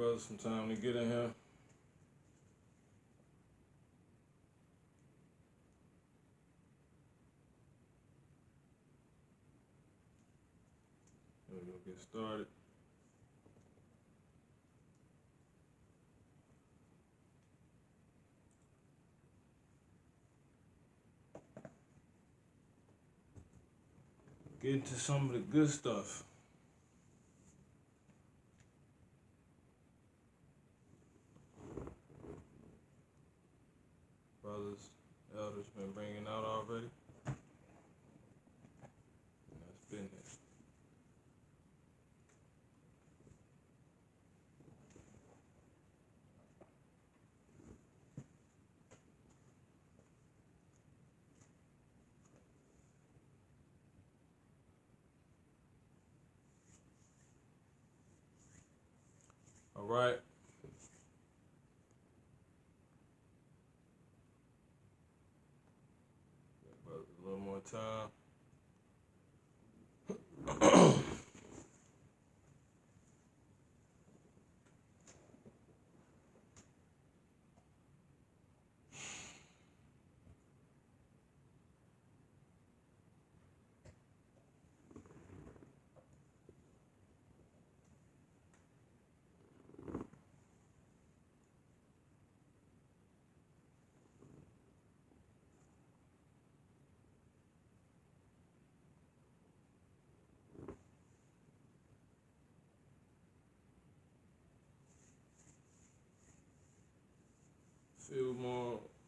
brothers some time to get in here. We're gonna get started. Get into some of the good stuff. Brothers, elders been bringing out already. That's business. All right. Brothers, a little more time.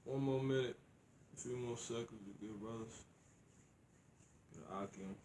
One more minute, a few more seconds to give brothers. Get an Akim.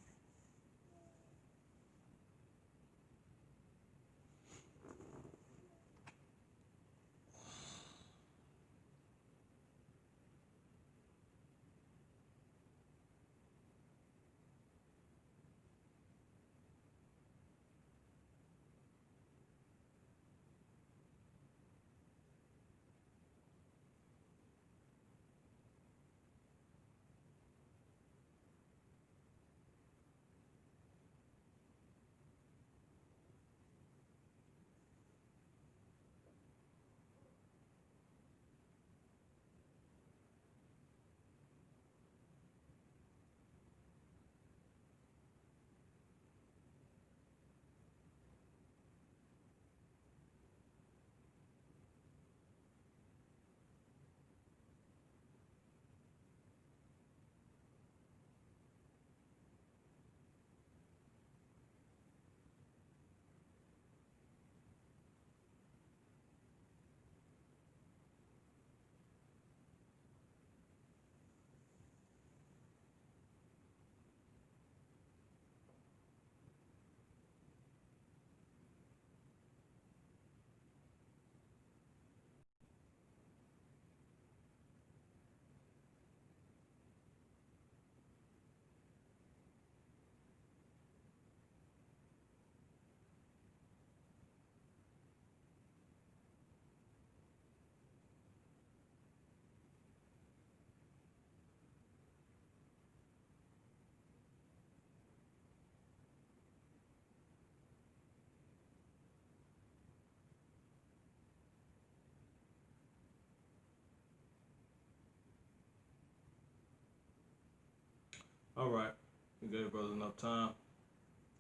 All right, we gave brothers enough time.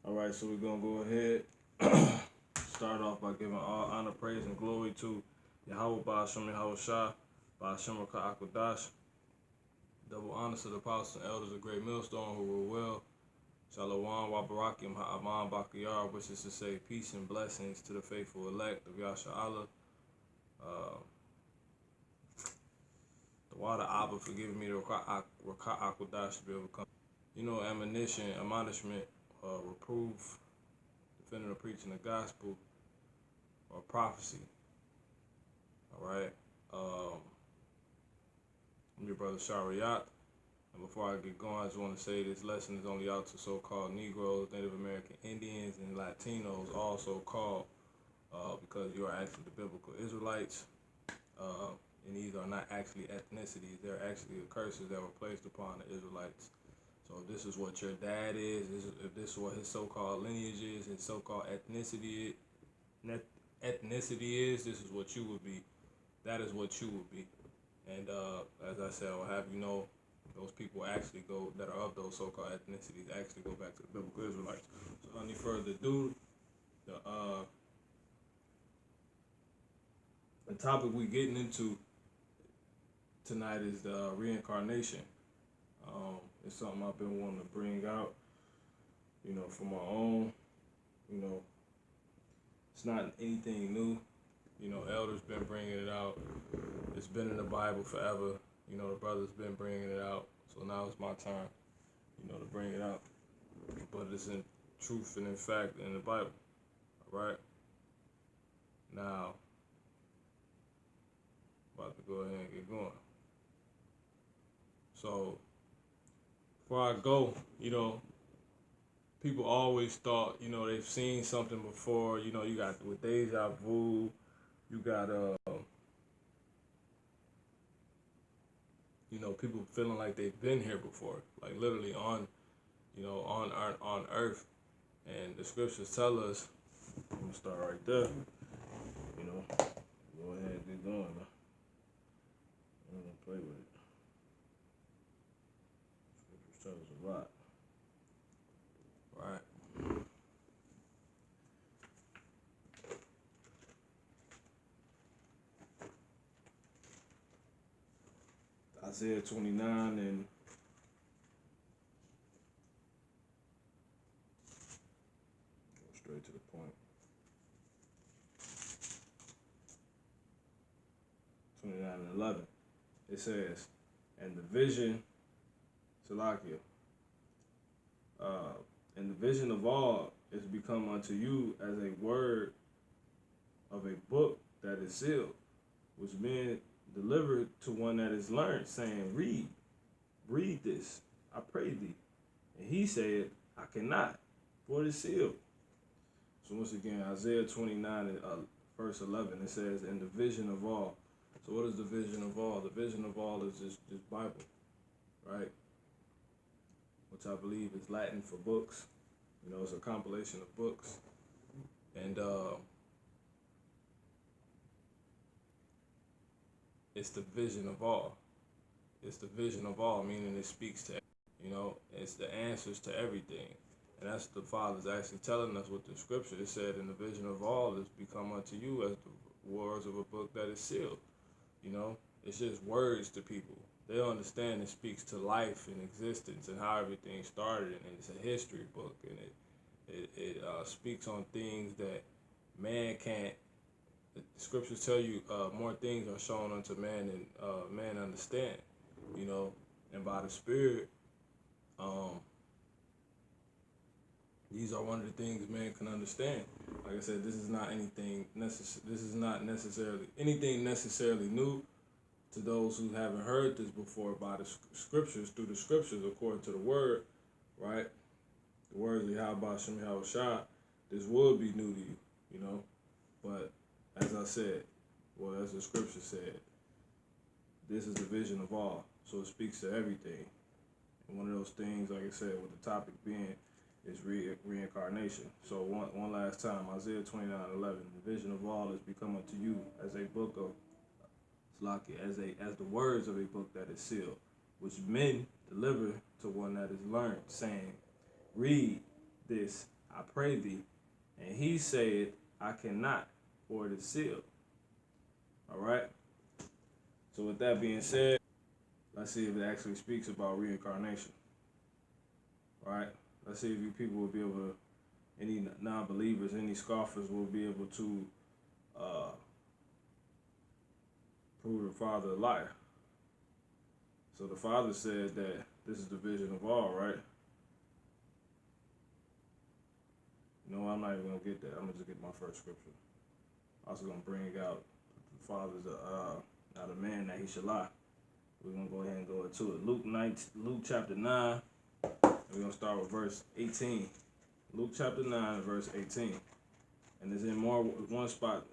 All right, so we're gonna go ahead. Start off by giving all honor, praise, and glory to Yahweh Ba'ashem Yahweh Shah, Ba'ashem Rakah Akwadash. Double honors to the apostles and elders of Great Millstone who rule well. Shalom Wabarakim Ha'aman Bakayar, which is to say peace and blessings to the faithful elect of Yasha Allah. The water Abba for giving me the Rakah Akwadash to be able to come. You know, admonishment, reproof, defending or preaching the gospel, or prophecy. All right. I'm your brother Shariat. And before I get going, I just want to say this lesson is only out to so-called Negroes, Native American Indians, and Latinos, also called because you are actually the biblical Israelites. And these are not actually ethnicities. They're actually the curses that were placed upon the Israelites. So if this is what your dad is, if this is what his so-called lineage is, his so-called ethnicity, ethnicity is, this is what you would be. That is what you would be. And as I said, I'll have you know, those people actually go, that are of those so-called ethnicities, actually go back to the biblical Israelites. So without any further ado, the topic we getting into tonight is the reincarnation. It's something I've been wanting to bring out, you know, for my own, you know, it's not anything new. You know, elders been bringing it out. It's been in the Bible forever. You know, the brothers been bringing it out. So now it's my time, you know, to bring it out. But it's in truth and in fact in the Bible. All right? Now, about to go ahead and get going. So, before I go, you know, people always thought, you know, they've seen something before. You know, you got with deja vu, you got you know, people feeling like they've been here before, like literally on, you know, on earth. And the scriptures tell us, I'm gonna start right there, you know, go ahead and get going, man. I'm gonna play with it. Scriptures tell us a lot. Right. Isaiah 29 and go straight to the point. 29 and 11. It says, and the vision, Salakia, and the vision of all is become unto you as a word of a book that is sealed, which men delivered to one that is learned, saying, read this, I pray thee. And he said, I cannot, for it is sealed. So once again, Isaiah 29 and verse 11, it says, and the vision of all. So what is the vision of all? The vision of all is this Bible, right? Which I believe is Latin for books. You know, it's a compilation of books. And it's the vision of all. It's the vision of all, meaning it speaks to, you know, it's the answers to everything. And that's the Father's actually telling us with the scripture. It said, and the vision of all is become unto you as the words of a book that is sealed. You know, it's just words to people. They understand it speaks to life and existence and how everything started. And it's a history book. And it speaks on things that man can't. The scriptures tell you more things are shown unto man than man understand, you know, and by the Spirit, these are one of the things man can understand. Like I said, this is not anything this is not necessarily anything necessarily new to those who haven't heard this before by the scriptures, through the scriptures, according to the word, right? The words of Yahweh Shem Shah, this will be new to you, you know, but as I said, well, as the scripture said, this is the vision of all. So it speaks to everything. And one of those things, like I said, with the topic being is reincarnation. So one last time, Isaiah 29:11, the vision of all is become unto you as a book of Slaki, as the words of a book that is sealed, which men deliver to one that is learned, saying, read this, I pray thee. And he said, I cannot, for it is sealed. All right. So with that being said, let's see if it actually speaks about reincarnation. All right. Let's see if you people will be able to, any non-believers, any scoffers will be able to prove the Father a liar. So the Father said that this is the vision of all, right? No, I'm not even going to get that. I'm going to just get my first scripture. I'm also going to bring out the Father's not a man that he should lie. We're going to go ahead and go into it. Luke chapter 9. We're going to start with verse 18. Luke chapter 9, verse 18. And it's in more than one spot,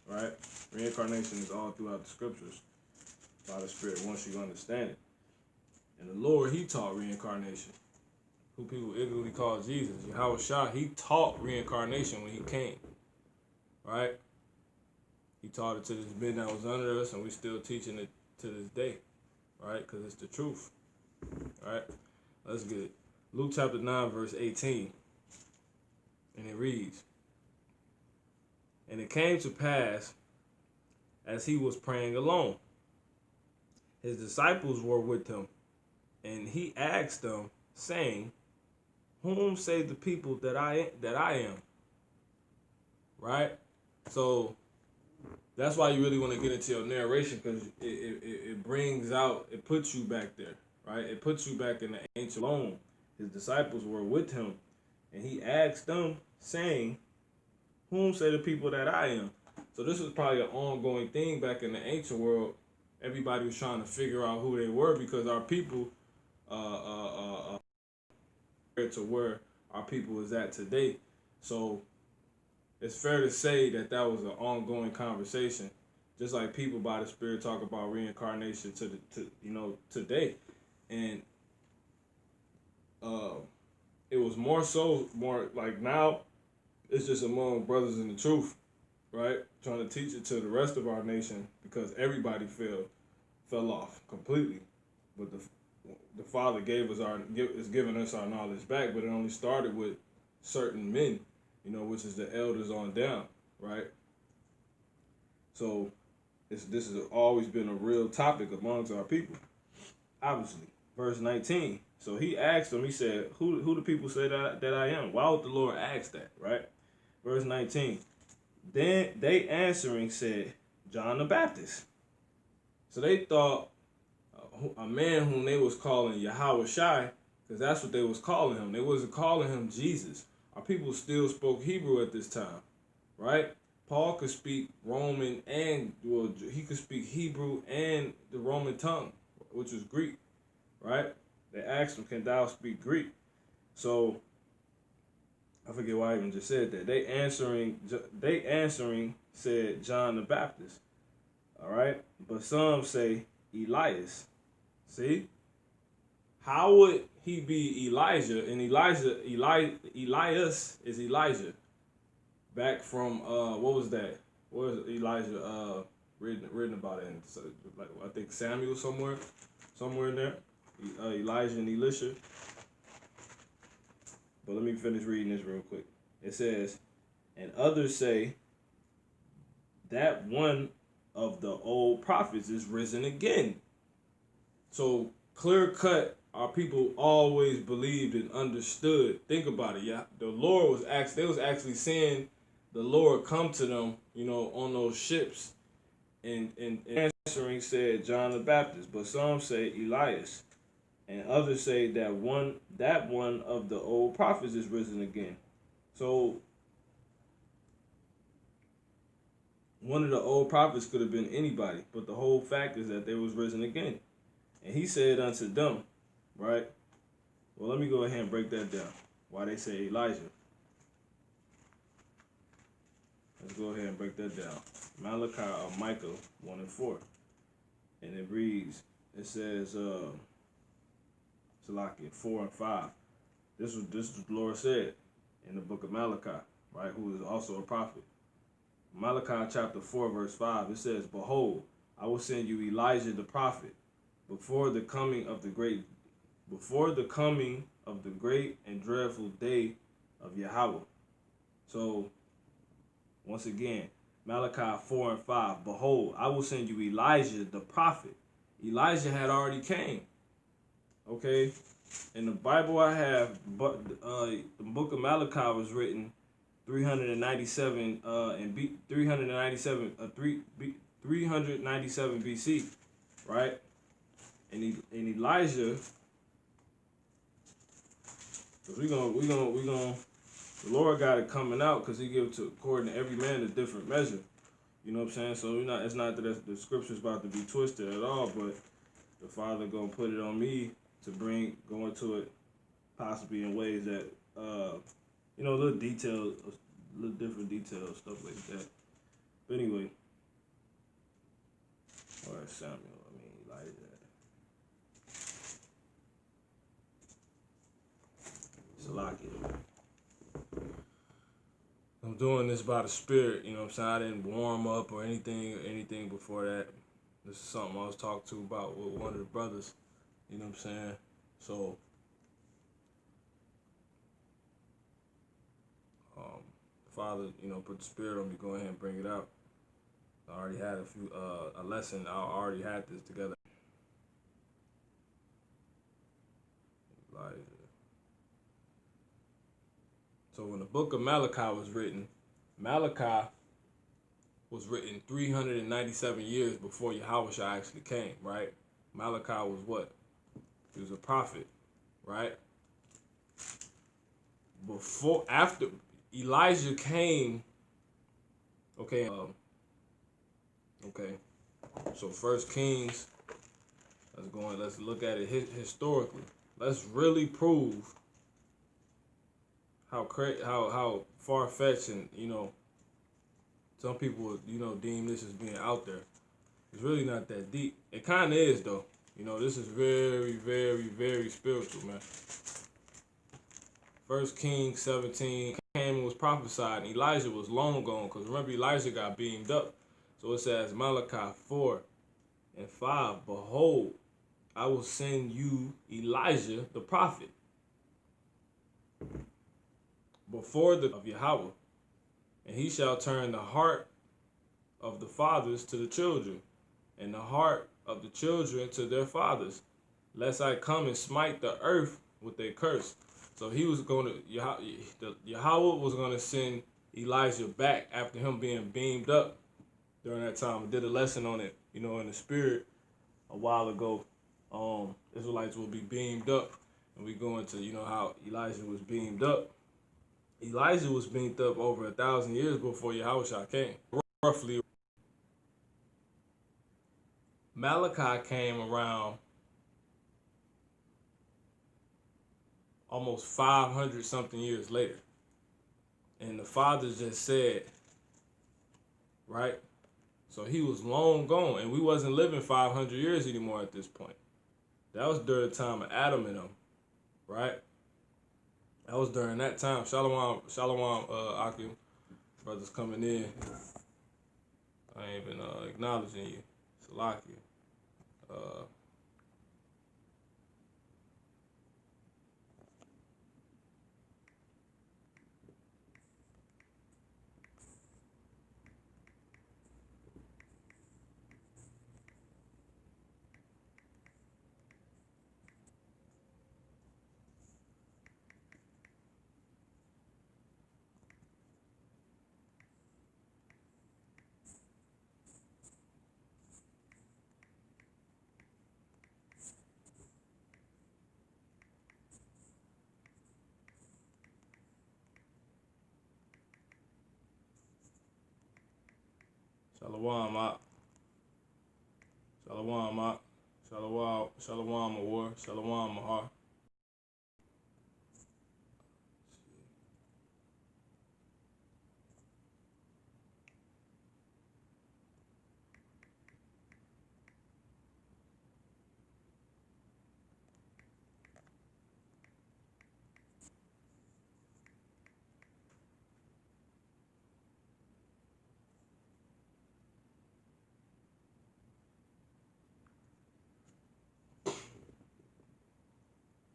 right? Reincarnation is all throughout the scriptures by the Spirit once you understand it. And the Lord, he taught reincarnation. who people ignorantly call Jesus. Yahweh Shah, he taught reincarnation when he came, right? He taught it to this men that was under us, and we still teaching it to this day, right? Because it's the truth, right? Let's get it. Luke chapter 9, verse 18, and it reads, "And it came to pass, as he was praying alone, his disciples were with him, and he asked them, saying, Whom say the people that I am?" Right? So that's why you really want to get into your narration, because it brings out, it puts you back there, right? It puts you back in the ancient alone. His disciples were with him, and he asked them, saying, Whom say the people that I am? So this was probably an ongoing thing back in the ancient world. Everybody was trying to figure out who they were, because our people, to where our people is at today. So it's fair to say that that was an ongoing conversation, just like people by the Spirit talk about reincarnation today, and it was more like now it's just among brothers in the truth, right? Trying to teach it to the rest of our nation, because everybody fell off completely. But the Father is giving us our knowledge back, but it only started with certain men, which is the elders on down, right? So this has always been a real topic amongst our people, obviously. Verse 19. So he asked them, he said, who do people say that I am? Why would the Lord ask that, right? Verse 19. Then they answering said, John the Baptist. So they thought a man whom they was calling Yahweh Shai, because that's what they was calling him. They wasn't calling him Jesus. Our people still spoke Hebrew at this time, right? Paul could speak Roman he could speak Hebrew and the Roman tongue, which was Greek, right? They asked him, can thou speak Greek? So I forget why I even just said that. They answering said John the Baptist, all right? But some say Elias. See? How would he be Elijah? And Elias is Elijah. Back from what was that? What was Elijah written about it? Like, I think Samuel somewhere in there. Elijah and Elisha. But let me finish reading this real quick. It says, and others say that one of the old prophets is risen again. So clear cut, our people always believed and understood. Think about it, yeah. The Lord was they was actually seeing the Lord come to them, on those ships. And answering said John the Baptist, but some say Elias, and others say that one of the old prophets is risen again. So one of the old prophets could have been anybody, but the whole fact is that they was risen again. And he said unto them, right? Well, let me go ahead and break that down. Why they say Elijah. Let's go ahead and break that down. Malachi or Micah 1 and 4. And it reads, it says, Salakia 4 and 5. This is what the Lord said in the book of Malachi, right? Who is also a prophet. Malachi chapter 4, verse 5. It says, Behold, I will send you Elijah the prophet before the coming of the great and dreadful day of Yahweh. So once again, Malachi 4 and 5. Behold, I will send you Elijah the prophet. Elijah had already came. Okay? In the Bible I have, but the book of Malachi was written 397 BC, right? And Elijah, because we gonna the Lord got it coming out, because he gives to according to every man a different measure. You know what I'm saying? So it's not that the scripture's about to be twisted at all, but the Father gonna put it on me to go into it possibly in ways that little different details, stuff like that. But anyway, all right, Samuel. Elijah. I'm doing this by the Spirit, you know what I'm saying? I didn't warm up or anything before that. This is something I was talking to about with one of the brothers, you know what I'm saying? So, Father, you know, put the Spirit on me, go ahead and bring it out. I already had a lesson, I already had this together. Elijah. So when the book of Malachi was written, Malachi was written 397 years before Yahushua actually came, right? Malachi was what? He was a prophet, right? After Elijah came, okay, so First Kings, let's look at it historically. Let's really prove how far-fetched and, you know, some people would, you know, deem this as being out there. It's really not that deep. It kind of is, though. You know, this is very, very, very spiritual, man. First Kings 17 came and was prophesied, and Elijah was long gone, because remember, Elijah got beamed up. So it says, Malachi 4 and 5, behold, I will send you Elijah the prophet before of Yahweh, and he shall turn the heart of the fathers to the children, and the heart of the children to their fathers, lest I come and smite the earth with a curse. So he was going to, Yahweh was going to send Elijah back after him being beamed up during that time. I did a lesson on it, you know, in the spirit a while ago. Israelites will be beamed up, and we go into, you know, how Elijah was beamed up. Elijah was beamed up over 1,000 years before Yahushua came. Roughly, Malachi came around almost 500 something years later. And the fathers just said, right? So he was long gone, and we wasn't living 500 years anymore at this point. That was during the time of Adam and them, right? That was during that time. Shalom, Akim, brothers coming in. I ain't even acknowledging you. Salakia. Shalom, Mak. Shalom, Mak. Shalom, Awar. Shalom, Mahar.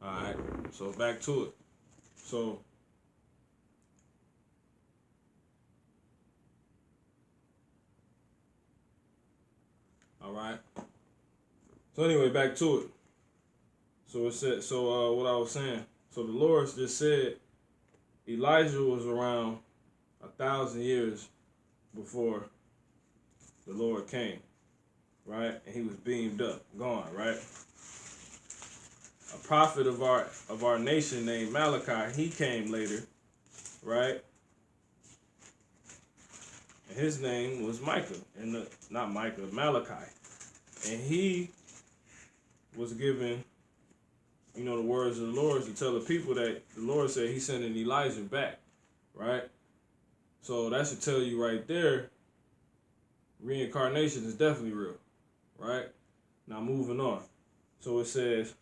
Alright, so back to it. So, alright. So anyway, back to it. So it said, what I was saying. So the Lord just said Elijah was around 1,000 years before the Lord came, right? And he was beamed up, gone, right? A prophet of our nation named Malachi, he came later, right? And his name was Micah, and Malachi. And he was given, you know, the words of the Lord to tell the people that the Lord said he's sending Elijah back, right? So that should tell you right there, reincarnation is definitely real, right? Now moving on. So it says,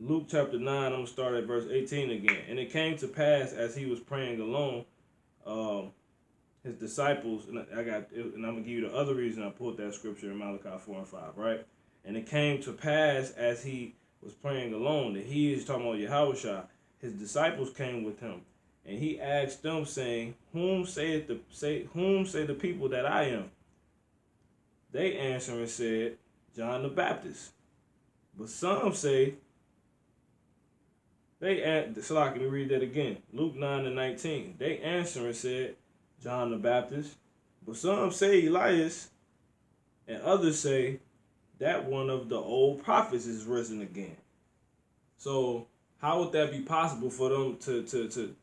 Luke chapter 9, I'm going to start at verse 18 again. And it came to pass as he was praying alone, his disciples, and I'm going to give you the other reason I pulled that scripture in Malachi 4 and 5, right? And it came to pass as he was praying alone, that he is talking about Yahushua, his disciples came with him. And he asked them, saying, whom say the people that I am? They answered and said, John the Baptist. But some say, so I can read that again. Luke 9 and 19. They answered and said, John the Baptist. But some say Elias, and others say that one of the old prophets is risen again. So how would that be possible for them to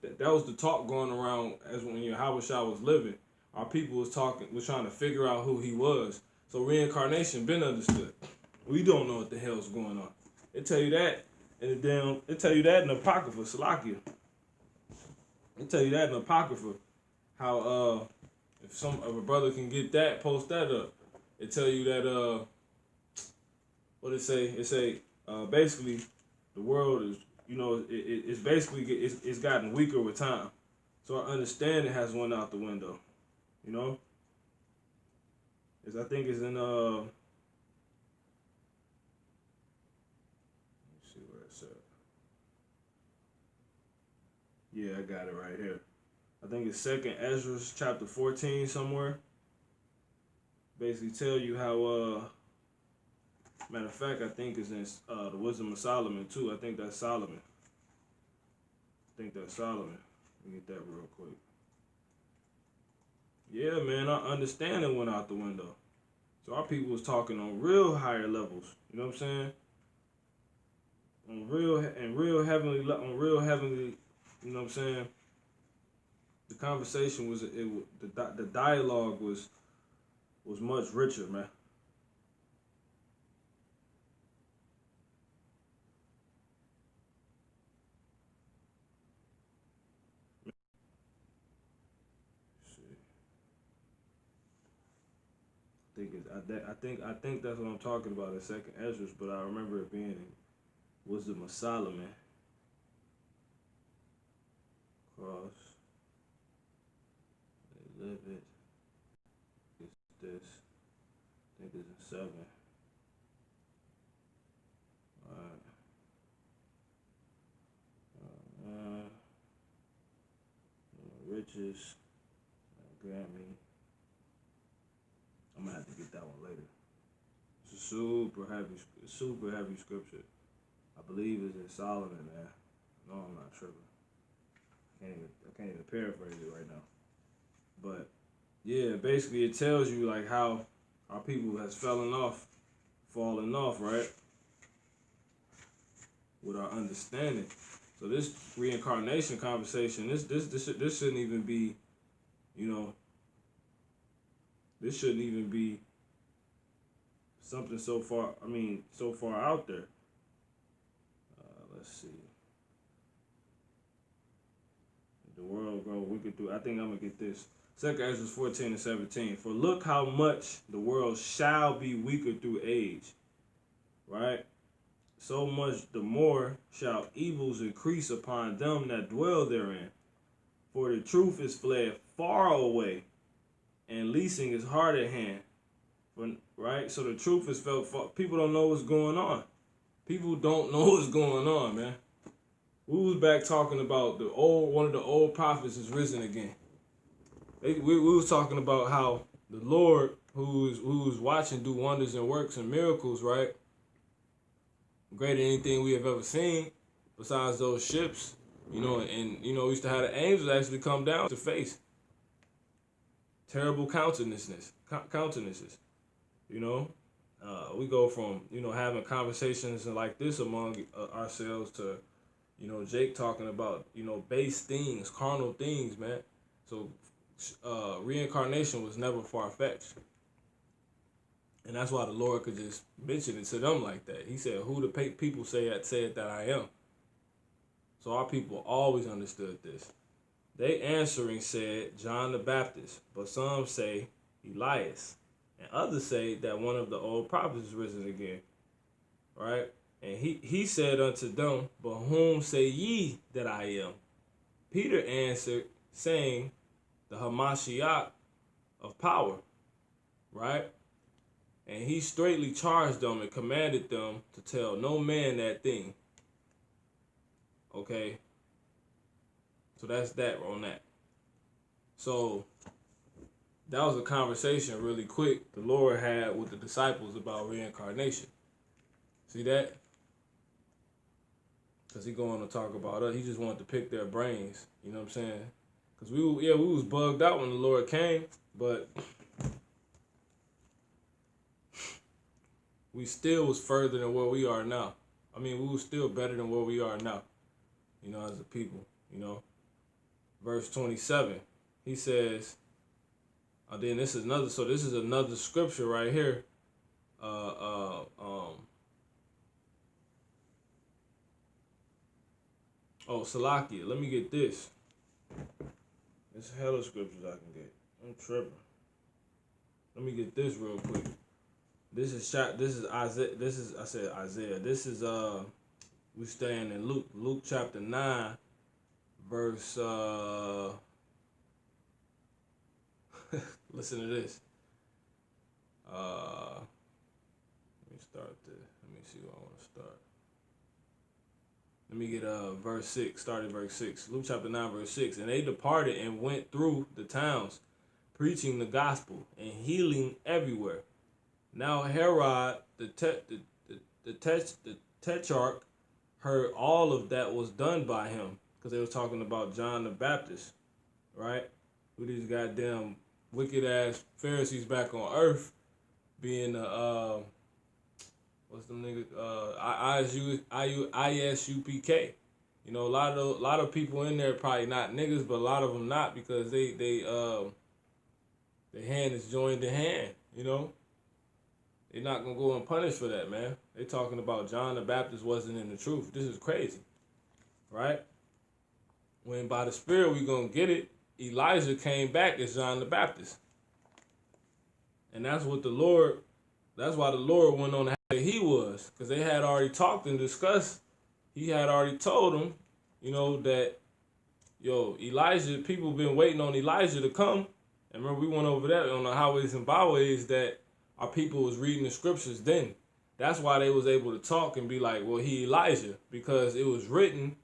that was the talk going around as when Yahushua was living. Our people was trying to figure out who he was. So reincarnation been understood. We don't know what the hell's going on. They tell you that in the Apocrypha, Salakia. They tell you that in the Apocrypha. How if a brother can get that, post that up. It tell you that what it say? It say basically the world is, it's basically it's gotten weaker with time. So our understanding has went out the window. I think it's in let's see where it's at. Yeah, I got it right here. I think it's 2nd Ezra chapter 14 somewhere. Basically tell you how matter of fact, I think it's in the Wisdom of Solomon too. I think that's Solomon. Let me get that real quick. Yeah, man, our understanding went out the window. So our people was talking on real higher levels. You know what I'm saying? On real heavenly. You know what I'm saying? The conversation was the dialogue was much richer, man. I think that's what I'm talking about in 2nd Ezra, but I remember it being in Wisdom of Solomon. Cross. They live it. It's this. I think it's in 7. Alright. Riches. Grammy. I'm gonna have to get that one later. It's a super heavy scripture. I believe it's in Solomon, man. No, I'm not tripping. I can't even paraphrase it right now. But yeah, basically it tells you like how our people has fallen off, right? With our understanding. So this reincarnation conversation, this shouldn't even be, this shouldn't even be something so far out there. Let's see. The world grow wicked through. I think I'm going to get this. 2nd Ezra 14 and 17. For look how much the world shall be weaker through age. Right? So much the more shall evils increase upon them that dwell therein. For the truth is fled far away, and leasing is hard at hand. Right? So the truth is felt far. People don't know what's going on. People don't know what's going on, man. We was back talking about one of the old prophets is risen again. We was talking about how the Lord, who's watching do wonders and works and miracles, right? Greater than anything we have ever seen, besides those ships, we used to have the angels actually come down to face terrible countenances. We go from having conversations like this among ourselves to Jake talking about base things, carnal things, man. So reincarnation was never far-fetched. And that's why the Lord could just mention it to them like that. He said, who the people said that I am. So our people always understood this. They answering said, John the Baptist, but some say Elias, and others say that one of the old prophets is risen again. Right? And he said unto them, but whom say ye that I am? Peter answered, saying, the Hamashiach of power, right? And he straightly charged them and commanded them to tell no man that thing. Okay? So that's that on that. So that was a conversation really quick the Lord had with the disciples about reincarnation. See that? Because he going to talk about us. He just wanted to pick their brains. You know what I'm saying? Because we was bugged out when the Lord came, but we still was further than where we are now. I mean, we was still better than where we are now, you know, as a people, you know. Verse 27, he says, then this is another scripture right here. Salakia, let me get this. There's hella scriptures I can get. I'm tripping. Let me get this real quick. This is Isaiah. Isaiah. This is we staying in Luke chapter 9, verse listen to this. Let me start this. Let me see where I want to start. Let me get verse 6, starting verse 6. Luke chapter 9, verse 6. And they departed and went through the towns, preaching the gospel and healing everywhere. Now Herod, the tetrarch, heard all of that was done by him, because they was talking about John the Baptist, right? Who these goddamn wicked ass Pharisees back on earth, being what's them niggas? ISUPK. You know, a lot of people in there probably not niggas, but a lot of them not, because their hand is joined in hand. You know, they're not gonna go unpunished for that, man. They talking about John the Baptist wasn't in the truth. This is crazy, right? When by the Spirit we gonna get it, Elijah came back as John the Baptist, and that's why the Lord went on to that he was, because they had already talked and discussed. He had already told them, you know, that, Elijah, people been waiting on Elijah to come. And remember, we went over that on the highways and byways, that our people was reading the scriptures then. That's why they was able to talk and be like, well, he Elijah, because it was written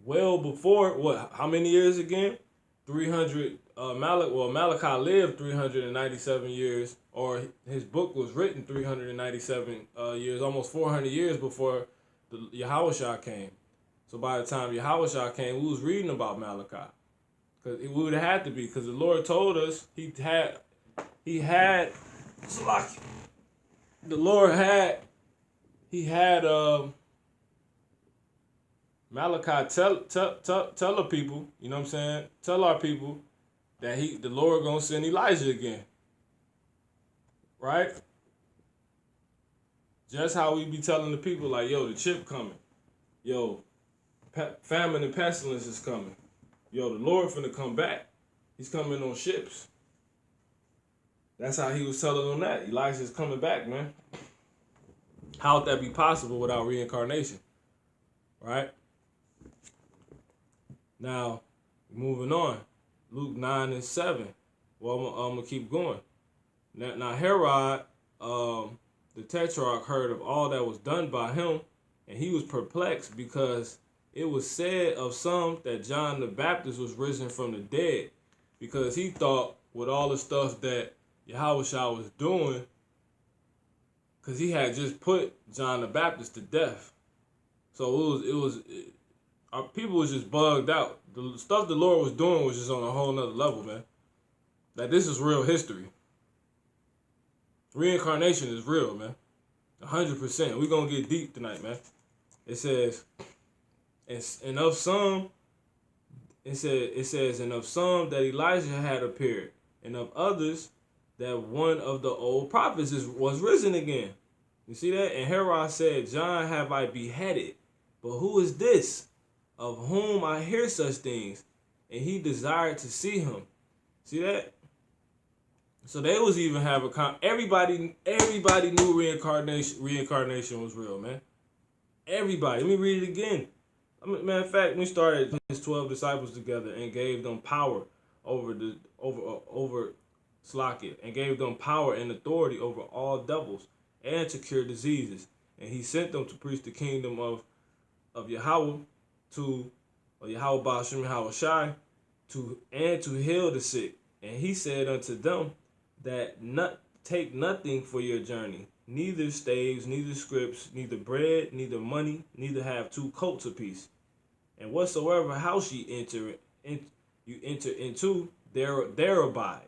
well before, how many years again? 300, Malachi lived 397 years, or his book was written 397 years, almost 400 years before the Yahushua came. So by the time Yahushua came, we was reading about Malachi, because it would have had to be, because the Lord told us he had Malachi tell the people, you know what I'm saying? Tell our people that the Lord gonna send Elijah again. Right? Just how we be telling the people, like, the chip coming. Famine and pestilence is coming. The Lord finna come back. He's coming on ships. That's how he was telling them that. Elijah's coming back, man. How would that be possible without reincarnation? Right? Now, moving on. Luke 9 and 7. Well, I'm going to keep going. Now Herod, the tetrarch, heard of all that was done by him, and he was perplexed, because it was said of some that John the Baptist was risen from the dead, because he thought with all the stuff that Yahushua was doing, because he had just put John the Baptist to death. So our people was just bugged out. The stuff the Lord was doing was just on a whole nother level, man. Like, this is real history. Reincarnation is real, man. 100%. We're going to get deep tonight, man. It says, and of some that Elijah had appeared, and of others that one of the old prophets was risen again. You see that? And Herod said, John have I beheaded, but who is this of whom I hear such things? And he desired to see him. See that? So they was even having everybody knew reincarnation was real, man. Everybody. Let me read it again. Matter of fact, we started his 12 disciples together and gave them power over Slakia, and gave them power and authority over all devils and to cure diseases. And he sent them to preach the kingdom of Yahweh Yahweh Ba'ashim Yahweh Shai and to heal the sick. And he said unto them that take nothing for your journey, neither staves, neither scrips, neither bread, neither money, neither have 2 coats apiece. And whatsoever house you enter into, there abide,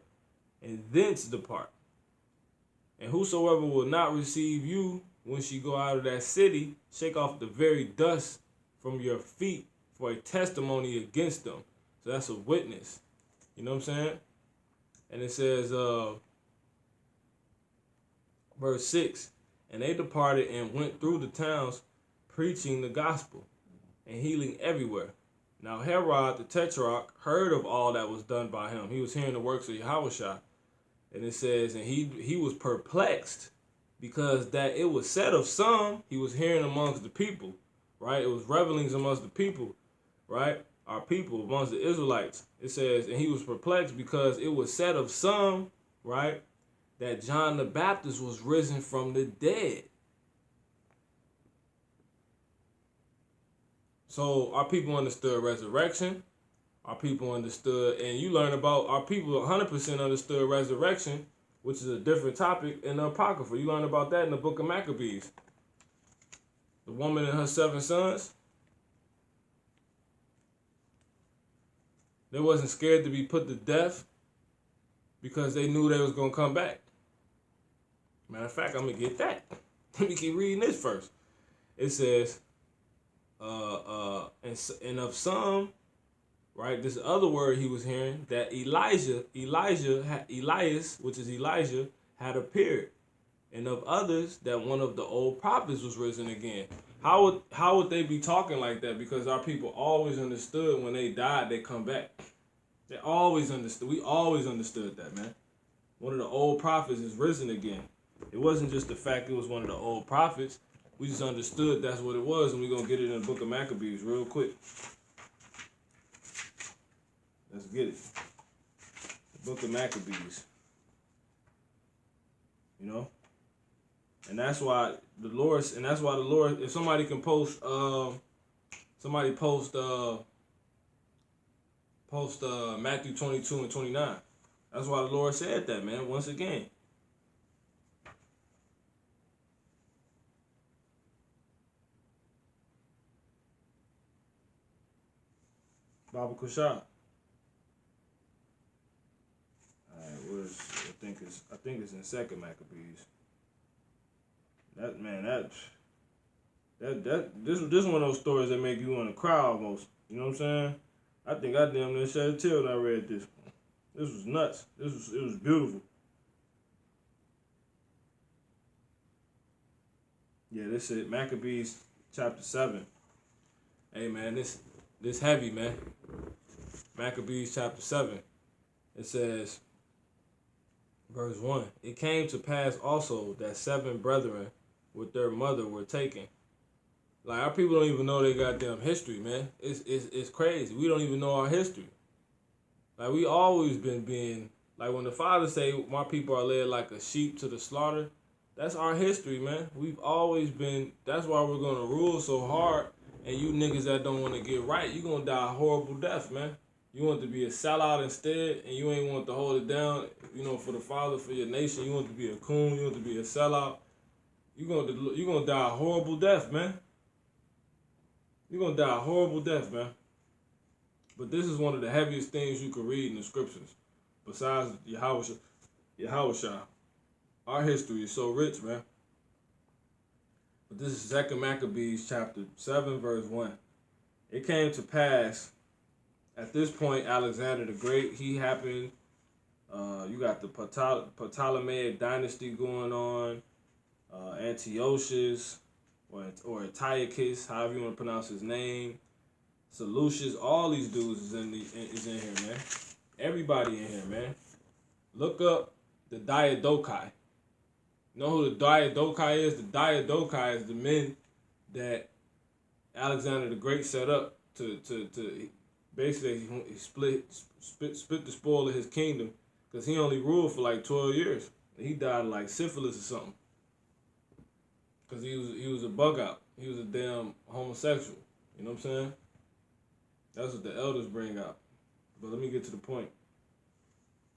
and thence depart. And whosoever will not receive you when she go out of that city, shake off the very dust from your feet for a testimony against them. So that's a witness. You know what I'm saying? And it says, verse 6, and they departed and went through the towns preaching the gospel and healing everywhere. Now Herod the Tetrarch heard of all that was done by him. He was hearing the works of Yahushua. And it says, and he was perplexed, because that it was said of some, he was hearing amongst the people, right? It was revelings amongst the people, right? Our people, amongst the Israelites. It says, and he was perplexed because it was said of some, right, that John the Baptist was risen from the dead. So our people understood resurrection. Our people understood, and you learn about our people 100% understood resurrection, which is a different topic in the Apocrypha. You learn about that in the book of Maccabees. The woman and her 7 sons, they wasn't scared to be put to death because they knew they was going to come back. Matter of fact, I'm going to get that. Let me keep reading this first. It says, and of some, right, this other word he was hearing, that Elias, which is Elijah, had appeared. And of others, that one of the old prophets was risen again. How would they be talking like that? Because our people always understood when they died, they come back. They always understood. We always understood that, man. One of the old prophets is risen again. It wasn't just the fact it was one of the old prophets. We just understood that's what it was, and we're going to get it in the book of Maccabees real quick. Let's get it. The book of Maccabees. You know? And that's why the Lord, if somebody can post, Matthew 22 and 29. That's why the Lord said that, man, once again. Baba Kushah. I think it's in 2nd Maccabees. This one of those stories that make you want to cry almost. You know what I'm saying? I think I damn near shed a tear when I read this. This was nuts. It was beautiful. Yeah, this is Maccabees chapter 7. Hey man, this heavy, man. Maccabees chapter 7. It says, verse 1, it came to pass also that 7 brethren with their mother were taken. Like, our people don't even know their goddamn history, man. It's crazy. We don't even know our history. Like, we always been being, like, when the fathers say my people are led like a sheep to the slaughter, that's our history, man. We've always been, that's why we're going to rule so hard, and you niggas that don't want to get right, you going to die a horrible death, man. You want to be a sellout instead, and you ain't want to hold it down, you know, for the father, for your nation. You want to be a coon, you want to be a sellout. You're gonna die a horrible death, man. You're gonna die a horrible death, man. But this is one of the heaviest things you can read in the scriptures, besides Yahushua. Our history is so rich, man. But this is 2nd Maccabees chapter 7, verse 1. It came to pass, at this point, Alexander the Great, he happened. You got the Ptolemaic dynasty going on. Antiochus, or Antiochus, however you want to pronounce his name. Seleucus, all these dudes is in here, man. Everybody in here, man. Look up the Diadochi. You know who the Diadochi is? The Diadochi is the men that Alexander the Great set up to basically he split the spoil of his kingdom, because he only ruled for like 12 years. He died of like syphilis or something, because he was a bug out. He was a damn homosexual. You know what I'm saying? That's what the elders bring out. But let me get to the point.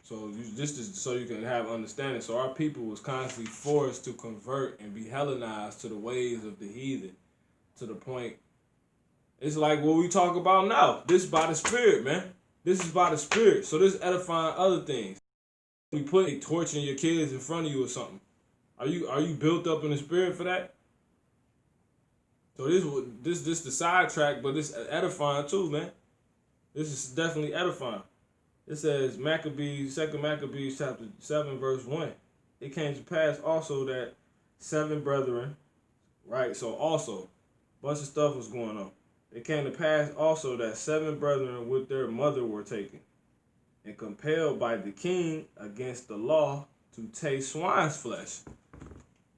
So just so you can have understanding. So our people was constantly forced to convert and be Hellenized to the ways of the heathen, to the point. It's like what we talk about now. This is by the Spirit, man. This is by the Spirit. So this edifying other things. We put a torch in your kids in front of you or something. Are you built up in the Spirit for that? So this the sidetrack, but this edifying too, man. This is definitely edifying. It says Maccabees, 2 Maccabees chapter 7, verse 1. It came to pass also that 7 brethren, right? So also, a bunch of stuff was going on. It came to pass also that 7 brethren with their mother were taken, and compelled by the king against the law to taste swine's flesh.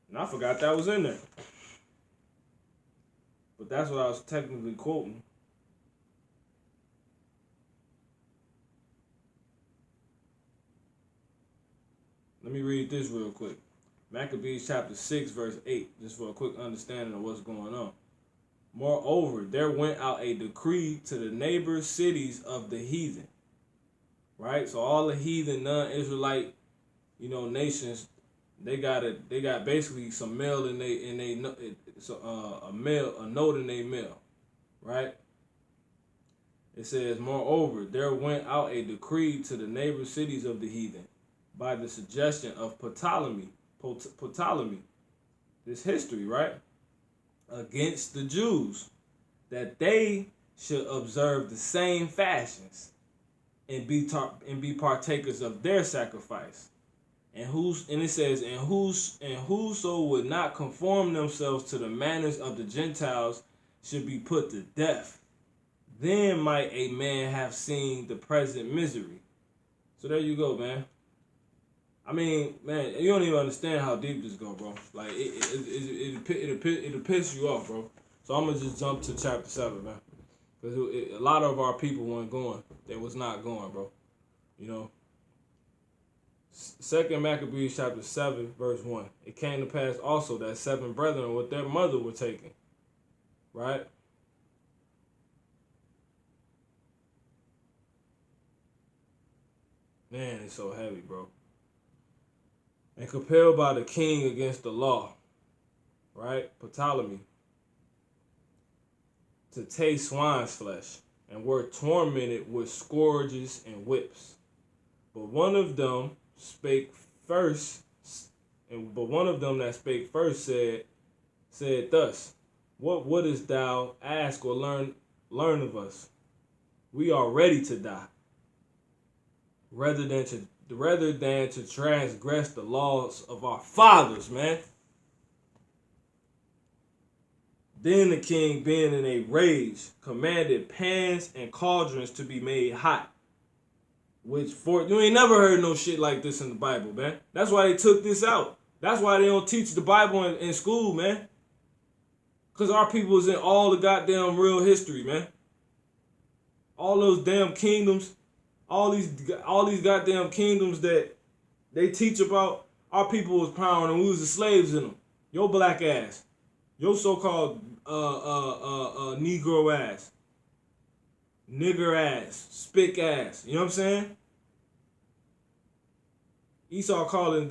And I forgot that was in there. But that's what I was technically quoting. Let me read this real quick. Maccabees chapter 6, verse 8, just for a quick understanding of what's going on. Moreover, there went out a decree to the neighbor cities of the heathen. Right? So all the heathen non-Israelite, nations, they got basically some mail in they a note in their mail. Right? It says, moreover, there went out a decree to the neighbor cities of the heathen, by the suggestion of Ptolemy, this history, right, against the Jews, that they should observe the same fashions and be partakers of their sacrifice, and it says, and whoso would not conform themselves to the manners of the Gentiles should be put to death. Then might a man have seen the present misery. So there you go, man. I mean, man, you don't even understand how deep this go, bro. Like, it'll piss you off, bro. So I'm going to just jump to chapter 7, man. Because a lot of our people weren't going. They was not going, bro. 2 Maccabees chapter 7, verse 1. It came to pass also that 7 brethren with their mother were taken. Right? Man, it's so heavy, bro. And compelled by the king against the law, right, Ptolemy, to taste swine's flesh, and were tormented with scourges and whips. But one of them spake first, said thus, what wouldest thou ask or learn of us? We are ready to die, rather than to transgress the laws of our fathers, man. Then the king, being in a rage, commanded pans and cauldrons to be made hot. You ain't never heard no shit like this in the Bible, man. That's why they took this out. That's why they don't teach the Bible in school, man. Because our people is in all the goddamn real history, man. All those damn kingdoms. All these goddamn kingdoms that they teach about, our people was powering and we was the slaves in them. Your black ass. Your so-called Negro ass. Nigger ass. Spick ass. You know what I'm saying? Esau calling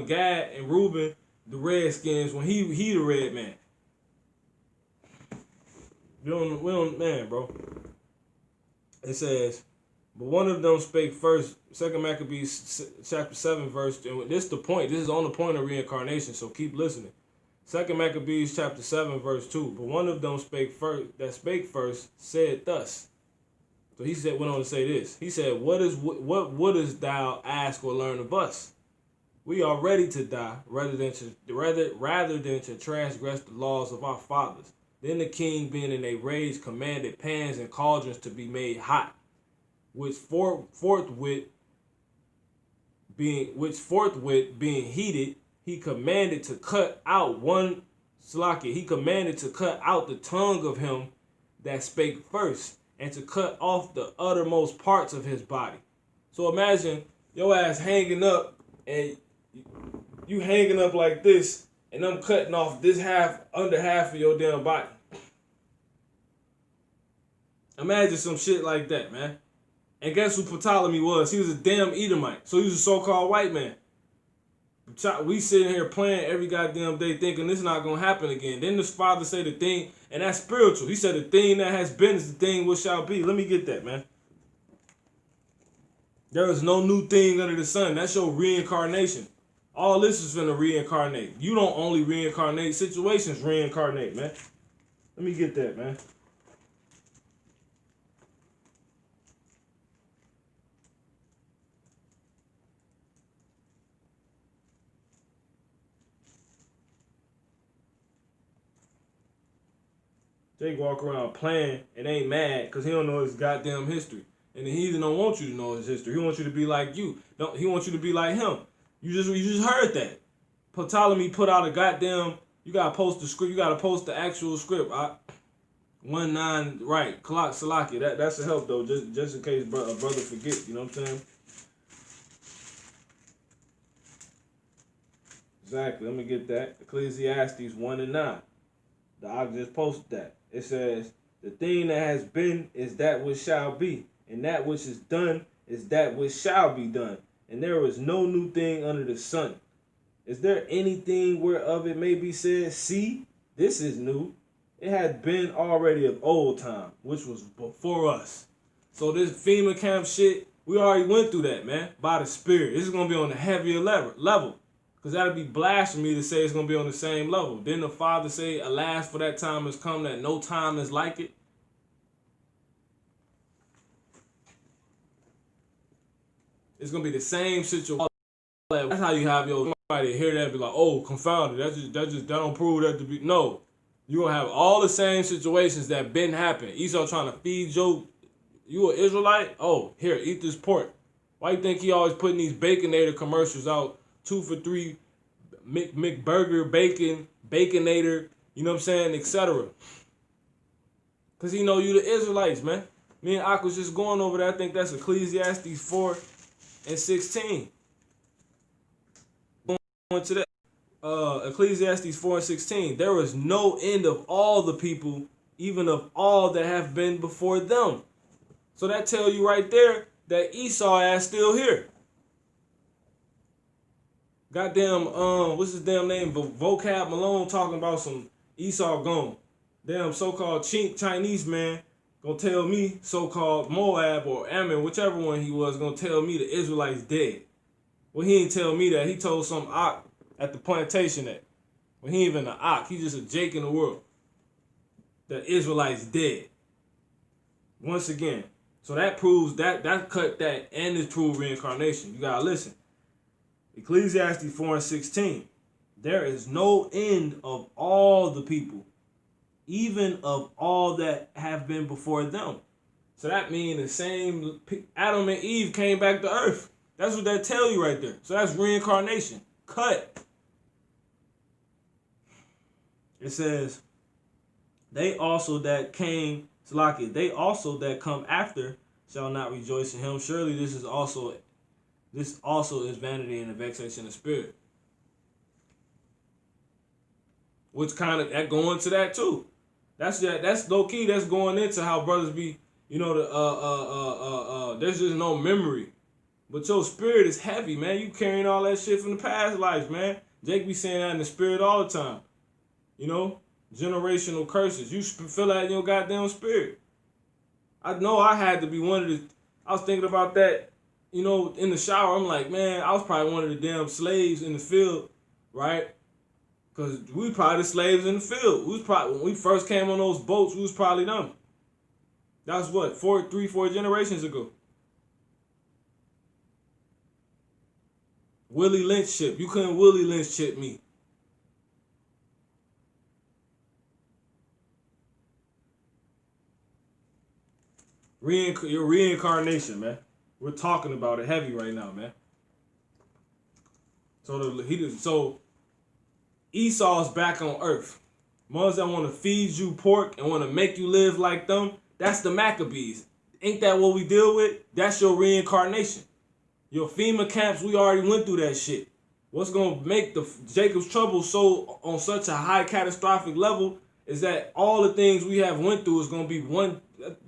Gad and Reuben the Redskins when he the red man. We don't, man, bro. It says, but one of them spake first, 2 Maccabees chapter 7 verse, and this is the point. This is on the point of reincarnation, so keep listening. 2 Maccabees chapter 7 verse 2. But one of them spake first said thus. So he went on to say this. He said, what wouldest thou ask or learn of us? We are ready to die, rather than to transgress the laws of our fathers. Then the king, being in a rage, commanded pans and cauldrons to be made hot, which forthwith being heated, he commanded to cut out one Salaki, he commanded to cut out the tongue of him that spake first, and to cut off the uttermost parts of his body. So imagine your ass hanging up, and you hanging up like this, and I'm cutting off this half, under half of your damn body. Imagine some shit like that, man. And guess who Ptolemy was? He was a damn Edomite. So he was a so-called white man. We sitting here playing every goddamn day thinking this is not going to happen again. Then the Father said the thing, and that's spiritual. He said the thing that has been is the thing which shall be. Let me get that, man. There is no new thing under the sun. That's your reincarnation. All this is finna reincarnate. You don't only reincarnate, situations reincarnate, man. Let me get that, man. Jake walk around playing and ain't mad because he don't know his goddamn history. And the heathen don't want you to know his history. He wants you to be like you. He wants you to be like him. You just heard that. Ptolemy put out a goddamn, you gotta post the script, you gotta post the actual script. 1-9, right, Kalak Salaki. That's a help though, just in case a brother forget, you know what I'm saying? Exactly, let me get that. Ecclesiastes 1-9. I just posted that. It says, the thing that has been is that which shall be, and that which is done is that which shall be done. And there is no new thing under the sun. Is there anything whereof it may be said, see, this is new? It had been already of old time, which was before us. So this FEMA camp shit, we already went through that, man, by the Spirit. This is going to be on a heavier level. Because that'd be blasphemy to say it's going to be on the same level. Didn't the Father say, alas, for that time has come, that no time is like it? It's going to be the same situation. That's how you have your somebody hear that and be like, oh, confounded. That don't prove that to be. No. You're going to have all the same situations that been happening. Esau trying to feed you an Israelite? Oh, here, eat this pork. Why you think he always putting these Baconator commercials out? 2 for $3, McBurger, bacon, Baconator, you know what I'm saying, etc. Because he know you the Israelites, man. Me and Ak was just going over there. I think that's Ecclesiastes 4:16. Going to that. Ecclesiastes 4:16. There is no end of all the people, even of all that have been before them. So that tell you right there that Esau ass still here. Goddamn, what's his damn name? Vocab Malone talking about some Esau gone. Damn so-called Chinese man gonna tell me so-called Moab or Ammon, whichever one he was, gonna tell me the Israelites dead. Well, he ain't tell me that. He told some Ak at the plantation that. Well, he ain't even an Ak. He just a Jake in the world. The Israelites dead. Once again. So that proves that cut that and it proved reincarnation. You gotta listen. Ecclesiastes 4:16. There is no end of all the people, even of all that have been before them. So that means the same Adam and Eve came back to earth. That's what that tell you right there. So that's reincarnation. Cut. It says, they also that came, Salaki, they also that come after shall not rejoice in him. Surely this also is vanity and the vexation of spirit. Which kind of that going to that too. That's low key. That's going into how brothers be. You know there's just no memory, but your spirit is heavy, man. You carrying all that shit from the past lives, man. Jake be saying that in the spirit all the time. You know, generational curses. You feel that in your goddamn spirit. I know I had to be one of the. I was thinking about that. You know, in the shower, I'm like, man, I was probably one of the damn slaves in the field, right? Because we probably the slaves in the field. When we first came on those boats, we was probably them. That was what, 4 generations ago. Willie Lynch ship. You couldn't Willie Lynch ship me. Your reincarnation, man. We're talking about it heavy right now, man. So Esau's back on earth. ones that want to feed you pork and want to make you live like them, that's the Maccabees. Ain't that what we deal with? That's your reincarnation. Your FEMA camps, we already went through that shit. What's going to make the Jacob's trouble so on such a high catastrophic level is that all the things we have went through is going to be one.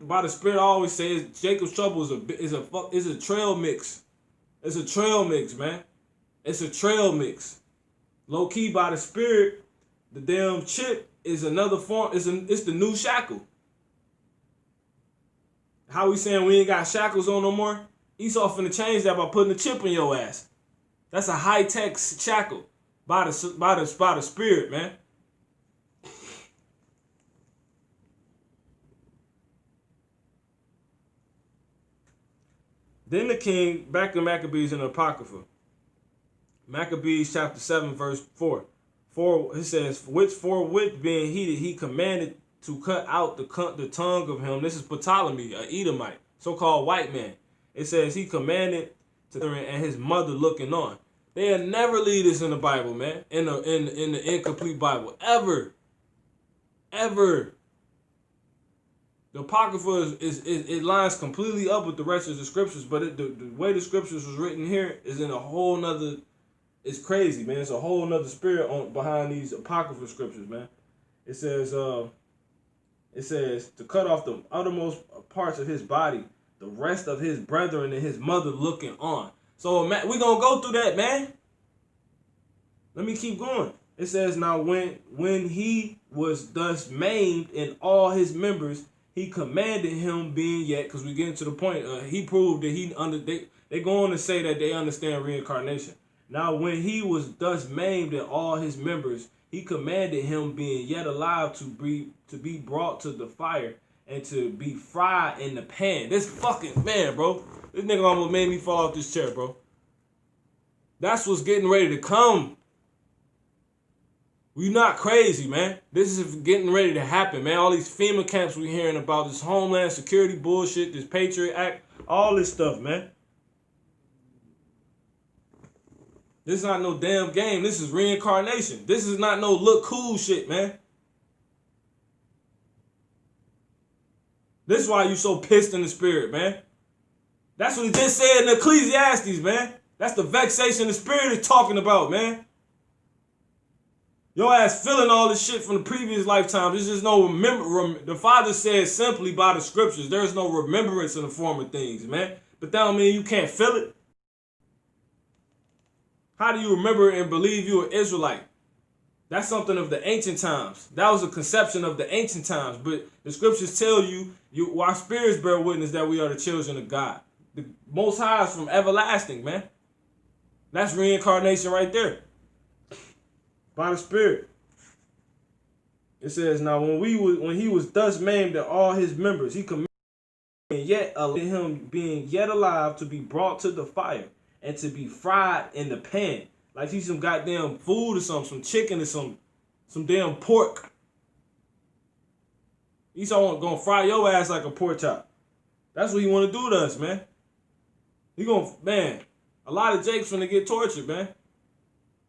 By the Spirit, I always say Jacob's trouble is a trail mix. It's a trail mix, man. It's a trail mix. Low key, by the Spirit, the damn chip is another form. It's the new shackle. How we saying we ain't got shackles on no more? Esau finna change that by putting a chip in your ass. That's a high-tech shackle by the Spirit, man. Then the king, back in Maccabees in the Apocrypha. Maccabees chapter 7, verse 4. It says, which forthwith being heated, he commanded to cut out the tongue of him. This is Ptolemy, an Edomite, so-called white man. It says he commanded to and his mother looking on. They'll never lead us in the Bible, man. In the incomplete Bible. Ever. The Apocrypha it lines completely up with the rest of the scriptures, but the way the scriptures was written here is in a whole nother. It's crazy, man. It's a whole nother spirit behind these Apocrypha scriptures, man. It says to cut off the uttermost parts of his body, the rest of his brethren and his mother looking on. So we're going to go through that, man. Let me keep going. It says, now when he was thus maimed in all his members, he commanded him being yet, because we get into the point, he proved that they go on to say that they understand reincarnation. Now when he was thus maimed in all his members, he commanded him being yet alive to be brought to the fire and to be fried in the pan. This fucking man, bro. This nigga almost made me fall off this chair, bro. That's what's getting ready to come. We not crazy, man. This is getting ready to happen, man. All these FEMA camps we hearing about, this Homeland Security bullshit, this Patriot Act, all this stuff, man. This is not no damn game. This is reincarnation. This is not no look cool shit, man. This is why you so pissed in the spirit, man. That's what he just said in Ecclesiastes, man. That's the vexation the spirit is talking about, man. Your ass feeling all this shit from the previous lifetime. There's just no the Father said simply by the scriptures, there's no remembrance in the form of things, man. But that don't mean you can't feel it. How do you remember and believe you're an Israelite? That's something of the ancient times. That was a conception of the ancient times. But the scriptures tell you our spirits bear witness that we are the children of God. The Most High is from everlasting, man. That's reincarnation right there. By the Spirit. It says, now when he was thus maimed in all his members, he commanded him being yet alive to be brought to the fire and to be fried in the pan. Like he's some goddamn food or some chicken or some damn pork. Esau gonna fry your ass like a pork chop. That's what he want to do to us, man. Man, a lot of Jakes finna get tortured, man.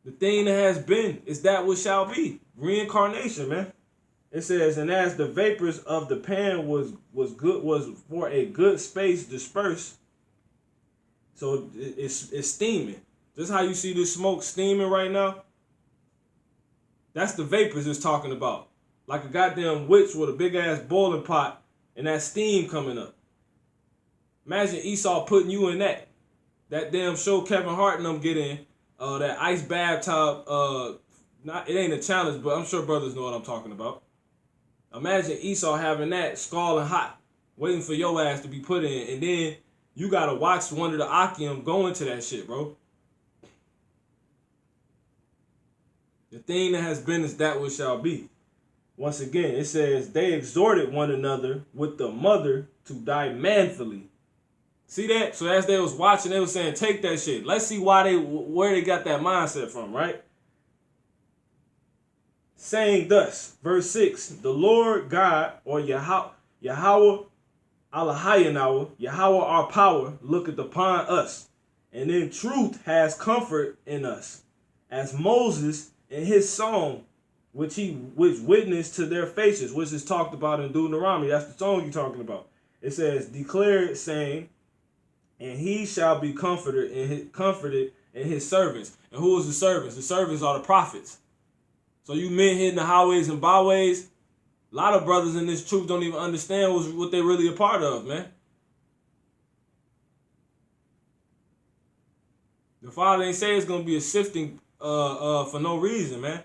The thing that has been is that which shall be. Reincarnation, man. It says, and as the vapors of the pan was for a good space dispersed, so it's steaming. Just how you see this smoke steaming right now. That's the vapors it's talking about. Like a goddamn witch with a big ass boiling pot and that steam coming up. Imagine Esau putting you in that. That damn show Kevin Hart and them get in. That ice bathtub. It ain't a challenge, but I'm sure brothers know what I'm talking about. Imagine Esau having that scalding hot, waiting for your ass to be put in, and then you gotta watch one of the Akim go into that shit, bro. The thing that has been is that which shall be. Once again, it says, they exhorted one another with the mother to die manfully. See that? So as they was watching, they was saying, take that shit. Let's see where they got that mindset from, right? Saying thus, verse 6, the Lord God, or Yahweh Allahayanawa, Yahweh our power, looketh upon us, and in truth has comfort in us. As Moses in his song which witnessed to their faces, which is talked about in Deuteronomy. That's the song you're talking about. It says, declared, saying, and he shall be comforted in his servants. And who is the servants? The servants are the prophets. So you men hitting the highways and byways, a lot of brothers in this truth don't even understand what they're really a part of, man. The Father ain't say it's going to be a sifting for no reason, man.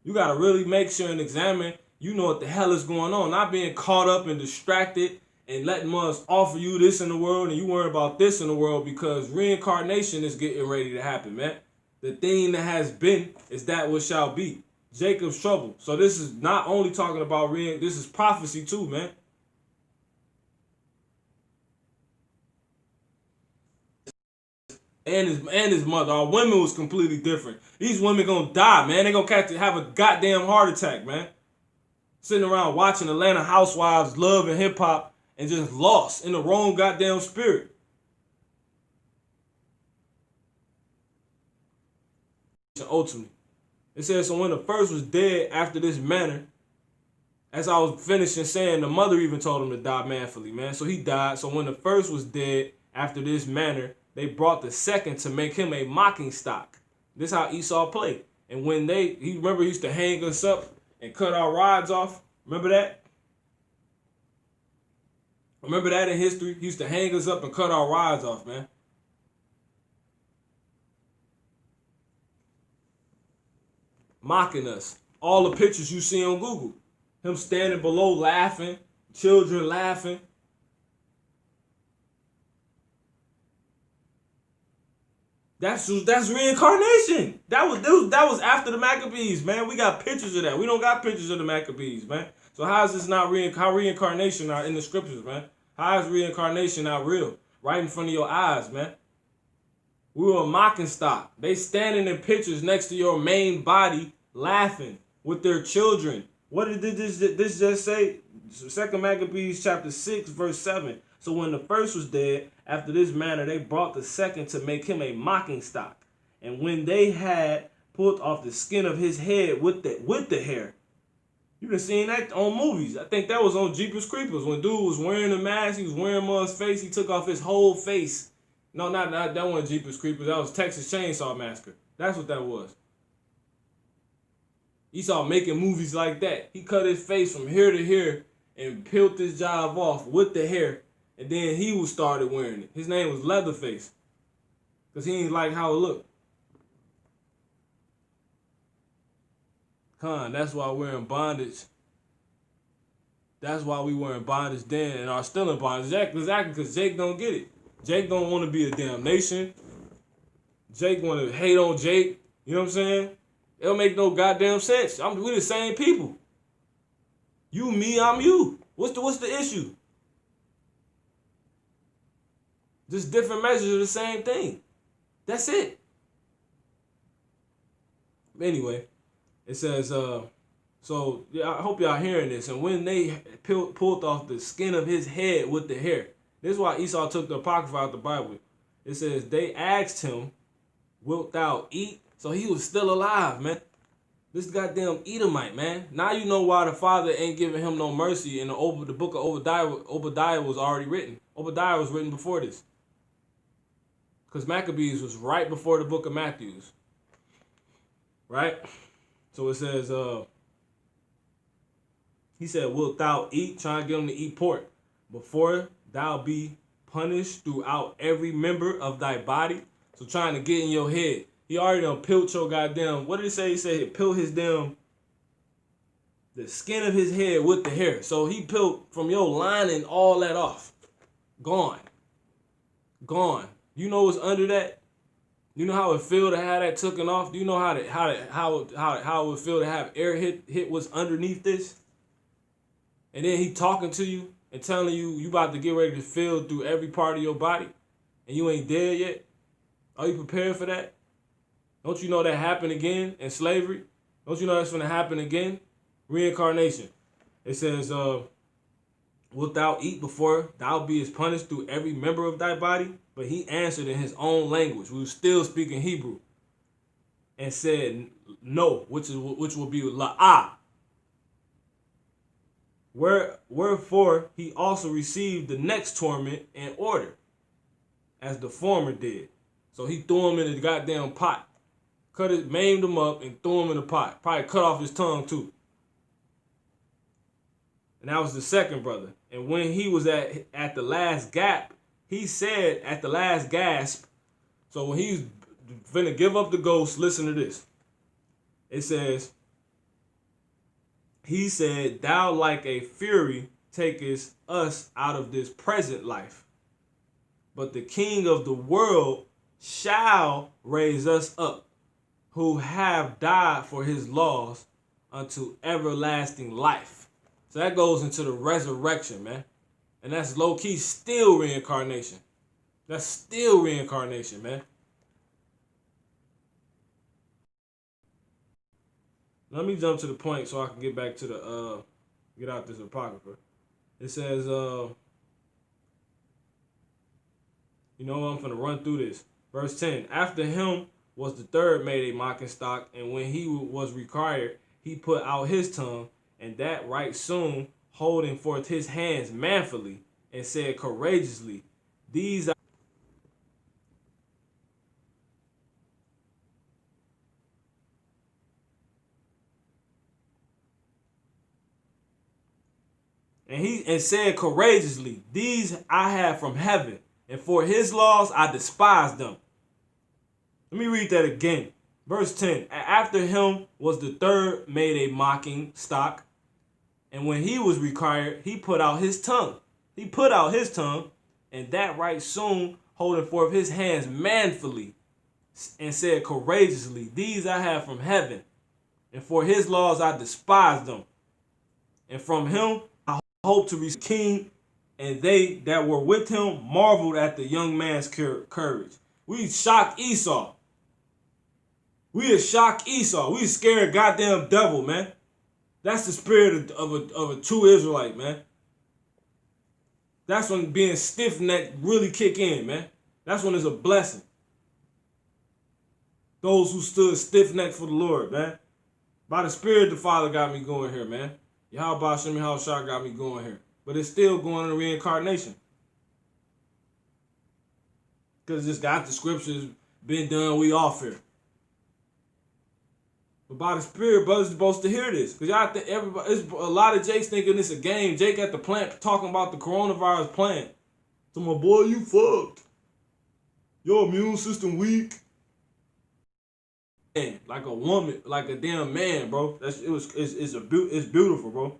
You got to really make sure and examine, you know what the hell is going on. Not being caught up and distracted and letting us offer you this in the world and you worry about this in the world, because reincarnation is getting ready to happen, man. The thing that has been is that what shall be. Jacob's trouble. So this is not only talking about this is prophecy too, man. And his mother. Our women was completely different. These women gonna die, man. They gonna have a goddamn heart attack, man. Sitting around watching Atlanta Housewives, Love and Hip Hop, and just lost in the wrong goddamn spirit. Ultimately, it says, so when the first was dead after this manner, as I was finishing saying, the mother even told him to die manfully, man. So he died. So when the first was dead after this manner, they brought the second to make him a mocking stock. This is how Esau played. And when he used to hang us up and cut our rods off. Remember that? Remember that in history? He used to hang us up and cut our rods off, man. Mocking us. All the pictures you see on Google. Him standing below laughing, children laughing. That's reincarnation. That was after the Maccabees, man. We got pictures of that. We don't got pictures of the Maccabees, man. So how is this not how reincarnation not in the scriptures, man? How is reincarnation not real? Right in front of your eyes, man. We were a mocking stock. They standing in pictures next to your main body, laughing with their children. What did this just say? 2 Maccabees chapter 6, verse 7. So when the first was dead, after this manner, they brought the second to make him a mocking stock. And when they had pulled off the skin of his head with the hair. You been seeing that on movies. I think that was on Jeepers Creepers. When dude was wearing a mask, he was wearing Mud's face, he took off his whole face. No, not that wasn't Jeepers Creepers. That was Texas Chainsaw Massacre. That's what that was. Esau making movies like that. He cut his face from here to here and peeled his job off with the hair. And then he started wearing it. His name was Leatherface. Because he didn't like how it looked. That's why we're in bondage. That's why we were in bondage then and are still in bondage. Exactly, because Jake don't get it. Jake don't want to be a damn nation. Jake want to hate on Jake. You know what I'm saying? It don't make no goddamn sense. We the same people. You, me, I'm you. What's the issue? Just different measures of the same thing. That's it. Anyway, it says, so yeah, I hope y'all hearing this. And when they pulled off the skin of his head with the hair. This is why Esau took the Apocrypha out the Bible. It says, they asked him, wilt thou eat? So he was still alive, man. This goddamn Edomite, man. Now you know why the Father ain't giving him no mercy. And the book of Obadiah was already written. Obadiah was written before this. Because Maccabees was right before the book of Matthews. Right? So it says, he said, wilt thou eat? Trying to get him to eat pork. Before thou be punished throughout every member of thy body. So trying to get in your head. He already done peeled your goddamn, what did he say? He said he peeled his damn, the skin of his head with the hair. So he peeled from your lining all that off. Gone. Gone. You know what's under that? You know how it feel to have that taken off? Do you know how it would feel to have air hit what's underneath this? And then he talking to you and telling you about to get ready to feel through every part of your body and you ain't dead yet? Are you prepared for that? Don't you know that happened again in slavery? Don't you know that's going to happen again? Reincarnation. It says, wilt thou eat before thou beest punished through every member of thy body? But he answered in his own language. We were still speaking Hebrew. and said no, which will be la'ah. Wherefore he also received the next torment in order, as the former did. So he threw him in the goddamn pot, maimed him up, and threw him in the pot. Probably cut off his tongue too. And that was the second brother. And when he was at the last gap, he said at the last gasp. So when he's finna give up the ghost, listen to this. It says, he said, thou like a fury takest us out of this present life, but the king of the world shall raise us up, who have died for his laws unto everlasting life. So that goes into the resurrection, man. And that's low-key still reincarnation. That's still reincarnation, man. Let me jump to the point so I can get back to the, get out this apocrypha. It says, you know what, I'm finna run through this. Verse 10, after him was the third made a mocking stock, and when he was required, he put out his tongue, and that right soon, holding forth his hands manfully, and said courageously, these are... And said courageously, these I have from heaven, and for his laws I despise them. Let me read that again. Verse 10, after him was the third made a mocking stock, and when he was required, he put out his tongue. He put out his tongue, and that right soon, holding forth his hands manfully, and said courageously, these I have from heaven, and for his laws I despise them. And from him I hope to receive king, and they that were with him marveled at the young man's courage. We shocked Esau. We had shocked Esau. We scared goddamn devil, man. That's the spirit of a true Israelite, man. That's when being stiff-necked really kick in, man. That's when it's a blessing. Those who stood stiff-necked for the Lord, man. By the Spirit, the Father got me going here, man. Yahweh Shem Yahushua got me going here. But it's still going to reincarnation. Because this got the scriptures been done, we off here. But by the Spirit, brothers supposed to hear this. Because y'all think everybody, it's a lot of Jakes thinking it's a game. Jake at the plant talking about the coronavirus plant. So my boy, you fucked. Your immune system weak. Man, like a woman, like a damn man, bro. It's beautiful, bro.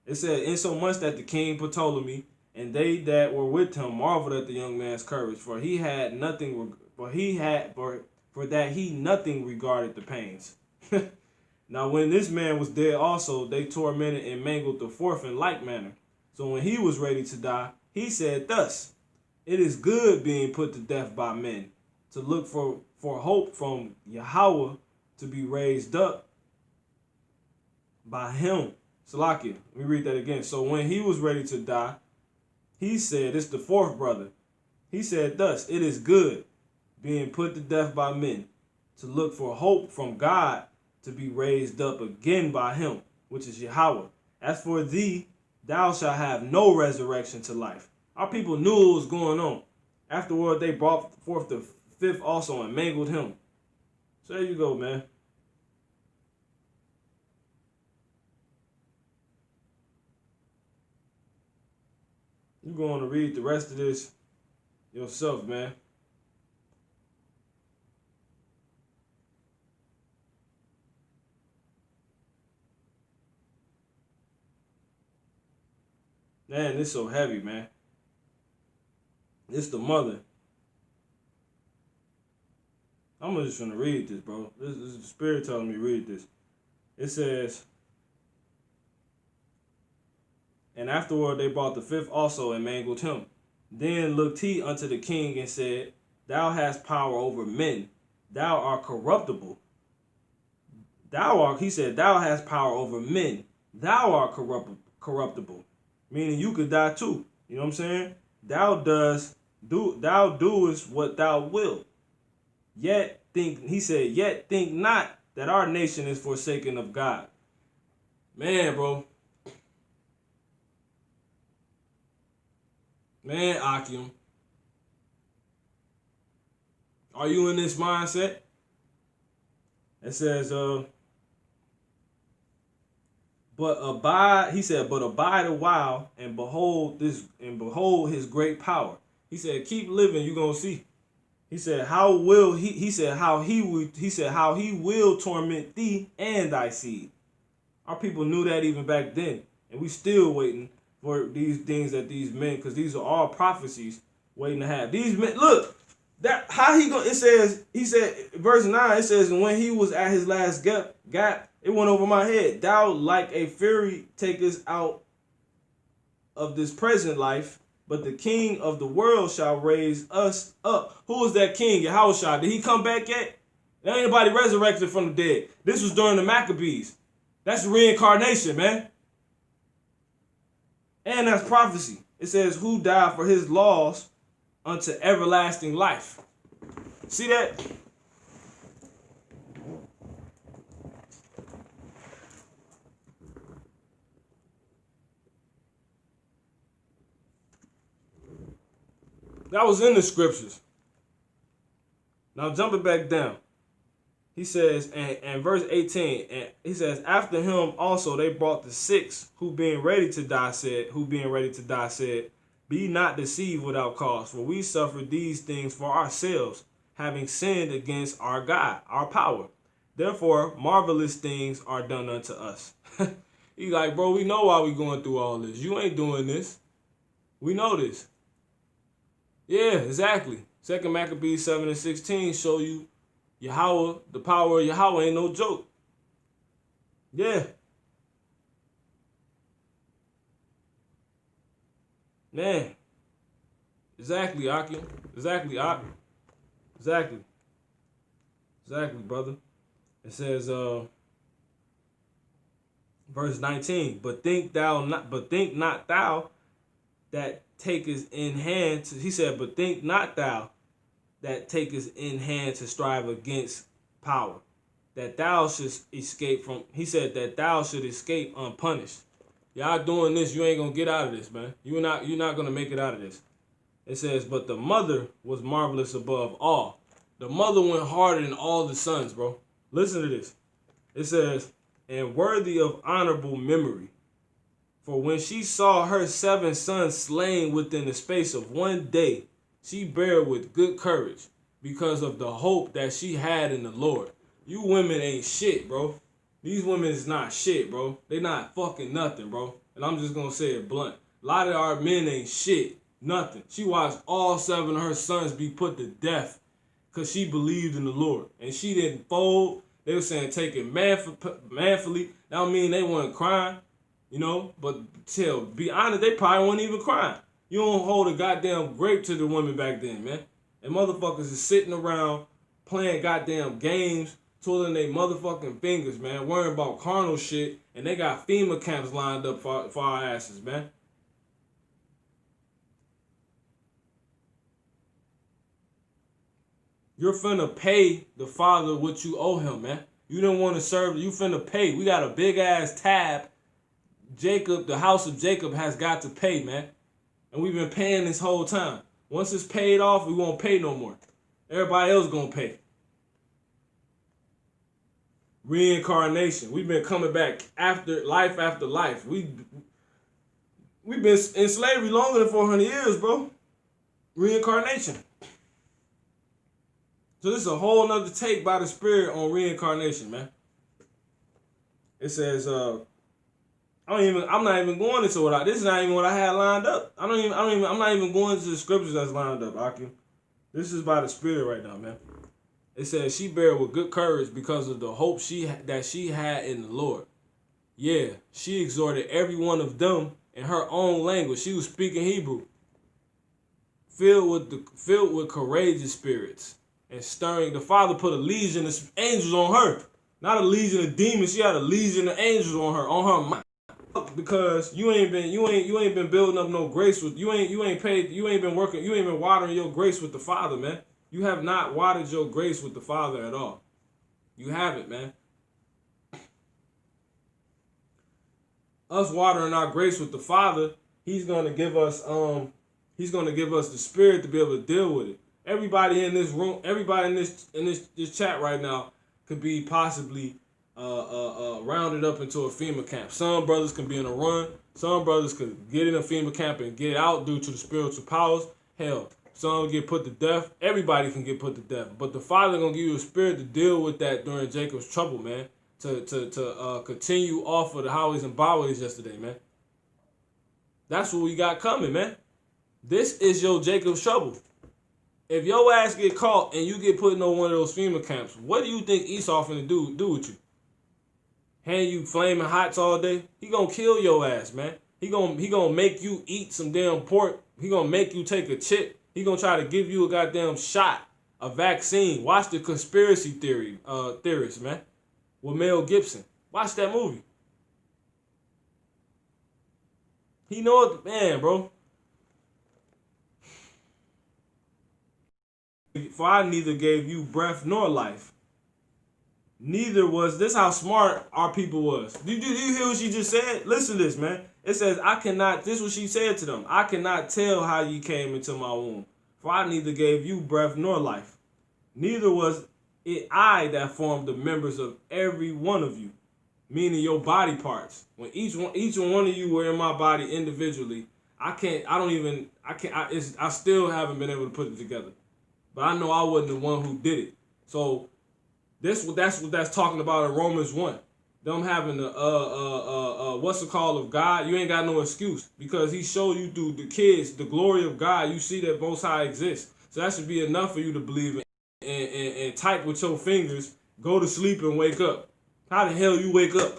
It said, in so much that the king Ptolemy and they that were with him marveled at the young man's courage, for he had nothing, for that he nothing regarded the pains. Now when this man was dead also, they tormented and mangled the fourth in like manner. So when he was ready to die, he said thus, it is good being put to death by men, to look for hope from Yahweh to be raised up by him. Salakia, let me read that again. So when he was ready to die, he said, it's the fourth brother. He said thus, it is good being put to death by men, to look for hope from God to be raised up again by him, which is Yahweh. As for thee, thou shalt have no resurrection to life. Our people knew what was going on. Afterward, they brought forth the fifth also and mangled him. So there you go, man. You're going to read the rest of this yourself, man. Man, it's so heavy, man. It's the mother. I'm just going to read this, bro. This is the Spirit telling me to read this. It says, and afterward they brought the fifth also and mangled him. Then looked he unto the king and said, thou hast power over men. Thou art corruptible. He said, thou hast power over men. Thou art corruptible. Meaning you could die too. You know what I'm saying? Thou doest what thou wilt. Yet yet think not that our nation is forsaken of God. Man, bro. Man, Akim. Are you in this mindset? It says, but abide a while and behold his great power. He said, keep living, you're gonna see. He said, how he will torment thee and thy seed. Our people knew that even back then, and we still waiting for these things that these men, because these are all prophecies waiting to have. These men, look, that how he going. It says, he said, verse 9, it says, and when he was at his last gap, it went over my head. Thou like a fury takest out of this present life, but the king of the world shall raise us up. Who is that king? Yahushua. Did he come back yet? There ain't nobody resurrected from the dead. This was during the Maccabees. That's reincarnation, man. And that's prophecy. It says, who died for his laws unto everlasting life. See that? That was in the scriptures. Now jumping back down. He says, and verse 18, and he says, after him also they brought the six who being ready to die said, be not deceived without cause, for we suffered these things for ourselves, having sinned against our God, our power. Therefore, marvelous things are done unto us. He's like, bro, we know why we going through all this. You ain't doing this. We know this. Yeah, exactly. 2 Maccabees 7:16 show you Yahweh, the power of Yahweh ain't no joke. Yeah. Man. Exactly, Akim. Exactly, Akim. Exactly. Exactly, brother. It says, verse 19, but think not thou that takest in hand to, he said, but think not thou that takest in hand to strive against power, that thou shouldst escape from, he said, that thou should escape unpunished. Y'all doing this, you ain't gonna get out of this, man. You're not gonna make it out of this. It says, but the mother was marvelous above all. The mother went harder than all the sons, bro. Listen to this. It says, and worthy of honorable memory. For when she saw her 7 sons slain within the space of one day, she bare with good courage because of the hope that she had in the Lord. You women ain't shit, bro. These women is not shit, bro. They not fucking nothing, bro. And I'm just gonna say it blunt. A lot of our men ain't shit. Nothing. She watched all 7 of her sons be put to death because she believed in the Lord. And she didn't fold. They were saying take it manfully. That don't mean they weren't crying, you know. But be honest, they probably weren't even crying. You don't hold a goddamn grape to the women back then, man. And motherfuckers is sitting around playing goddamn games, twirling their motherfucking fingers, man, worrying about carnal shit, and they got FEMA camps lined up for our asses, man. You're finna pay the father what you owe him, man. You didn't want to serve, you finna pay. We got a big ass tab. Jacob, the house of Jacob has got to pay, man. And we've been paying this whole time. Once it's paid off, we won't pay no more. Everybody else gonna pay. Reincarnation. We've been coming back after life. We've been in slavery longer than 400 years, bro. Reincarnation. So this is a whole nother take by the Spirit on reincarnation, man. It says, I'm not even going into this is not even what I had lined up. I'm not even going into the scriptures that's lined up, Akim. This is by the Spirit right now, man. It says she bare with good courage because of the hope that she had in the Lord. Yeah, she exhorted every one of them in her own language. She was speaking Hebrew. Filled with courageous spirits and stirring. The Father put a legion of angels on her, not a legion of demons. She had a legion of angels on her mind. Because you ain't been building up no grace with you ain't been working, you ain't been watering your grace with the Father, man. You have not watered your grace with the Father at all. You haven't, man. Us watering our grace with the Father, He's gonna give us the Spirit to be able to deal with it. Everybody in this room, everybody in this chat right now could be possibly rounded up into a FEMA camp. Some brothers can be in a run. Some brothers could get in a FEMA camp and get out due to the spiritual powers. Hell, some get put to death. Everybody can get put to death. But the Father gonna give you a spirit to deal with that during Jacob's trouble, man. To continue off of the highways and byways yesterday, man. That's what we got coming, man. This is your Jacob's trouble. If your ass get caught and you get put in one of those FEMA camps, what do you think Esau finna do with you? Hand you flaming hots all day? He gonna kill your ass, man. He gonna make you eat some damn pork. He gonna make you take a chip. He gonna try to give you a goddamn shot, a vaccine. Watch the conspiracy theorists, man. With Mel Gibson. Watch that movie. He know it, man, bro. For I neither gave you breath nor life. Neither was this how smart our people was. Did you hear what she just said? Listen to this, man. It says, this is what she said to them. I cannot tell how ye came into my womb. For I neither gave you breath nor life. Neither was it I that formed the members of every one of you, meaning your body parts. When each one of you were in my body individually, I still haven't been able to put it together. But I know I wasn't the one who did it. So that's what that's talking about in Romans 1. Them having the what's the call of God, you ain't got no excuse because He showed you through the kids the glory of God. You see that Most High exists. So that should be enough for you to believe in. And type with your fingers, go to sleep and wake up. How the hell you wake up?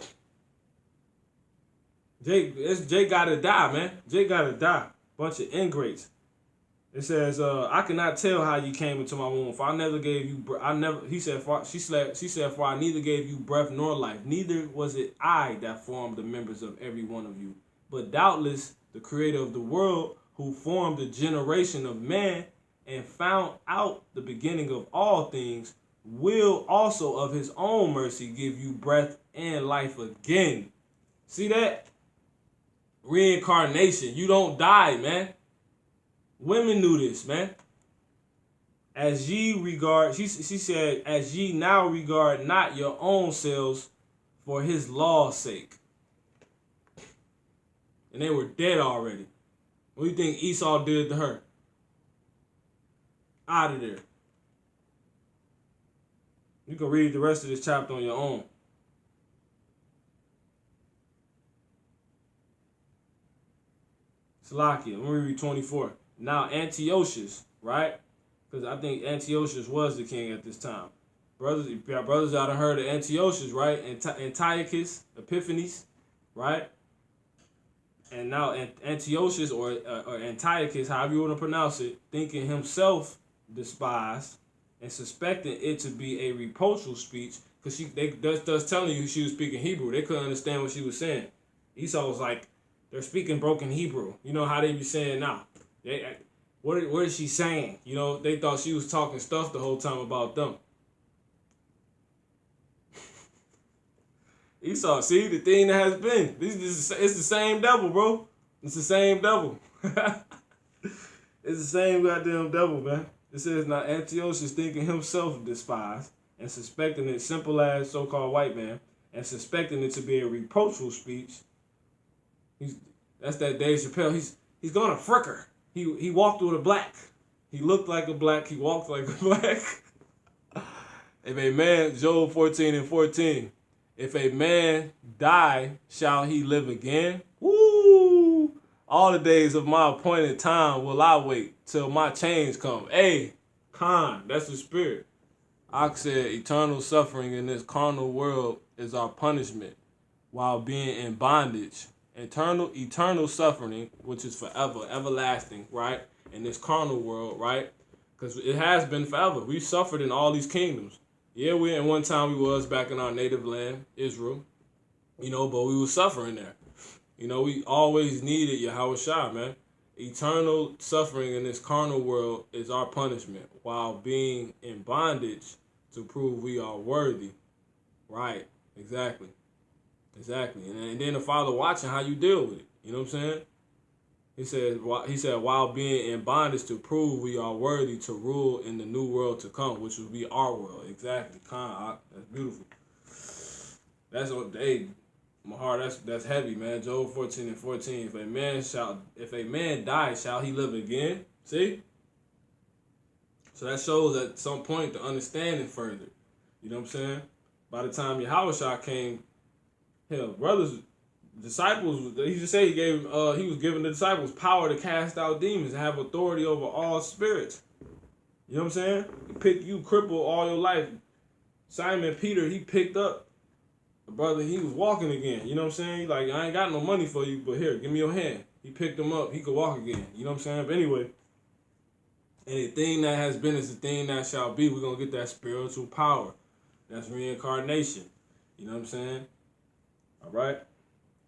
Jake gotta die, man. Jake gotta die. Bunch of ingrates. It says, I cannot tell how you came into my womb, for I never gave you she said, for I neither gave you breath nor life, neither was it I that formed the members of every one of you. But doubtless the creator of the world, who formed the generation of man and found out the beginning of all things, will also of his own mercy give you breath and life again. See that? Reincarnation. You don't die, man. Women knew this, man. As ye regard, she said, as ye now regard not your own selves for his law's sake. And they were dead already. What do you think Esau did to her? Out of there. You can read the rest of this chapter on your own. Salakia, let me read 24. Now Antiochus, right? Because I think Antiochus was the king at this time. Brothers out of heard of Antiochus, right? Antiochus, Epiphanes, right? And now Antiochus or Antiochus, however you want to pronounce it, thinking himself despised and suspecting it to be a reproachful speech, because that's telling you she was speaking Hebrew. They couldn't understand what she was saying. Esau was like, they're speaking broken Hebrew. You know how they be saying now. What is she saying? You know, they thought she was talking stuff the whole time about them. Esau, see, the thing that has been. It's the same devil, bro. It's the same devil. It's the same goddamn devil, man. It says, now Antiochus thinking himself despised and suspecting it, simple as so-called white man, and suspecting it to be a reproachful speech. That's that Dave Chappelle. He's gonna fricker. He walked with a black. He looked like a black. He walked like a black. If a man, Job 14:14, if a man die, shall he live again? Woo! All the days of my appointed time will I wait till my change come. Hey, Khan, that's the spirit. I said eternal suffering in this carnal world is our punishment while being in bondage. Eternal suffering, which is forever, everlasting, right? In this carnal world, right? Because it has been forever. We suffered in all these kingdoms. Yeah, in one time we was back in our native land, Israel, but we was suffering there. We always needed Yahweh Shah, man. Eternal suffering in this carnal world is our punishment, while being in bondage to prove we are worthy. Right. Exactly. Exactly. And then the Father watching how you deal with it. You know what I'm saying? He said, while being in bondage to prove we are worthy to rule in the new world to come, which will be our world. Exactly. That's beautiful. That's what my heart, that's heavy, man. Job 14:14. If a man die, shall he live again? See? So that shows at some point the understanding further. You know what I'm saying? By the time Yahushua came, hell, disciples, he just said he was giving the disciples power to cast out demons and have authority over all spirits. You know what I'm saying? You crippled all your life. Simon Peter, he picked up a brother, he was walking again. You know what I'm saying? Like, I ain't got no money for you, but here, give me your hand. He picked him up, he could walk again. You know what I'm saying? But anyway, anything that has been is the thing that shall be. We're going to get that spiritual power. That's reincarnation. You know what I'm saying? All right?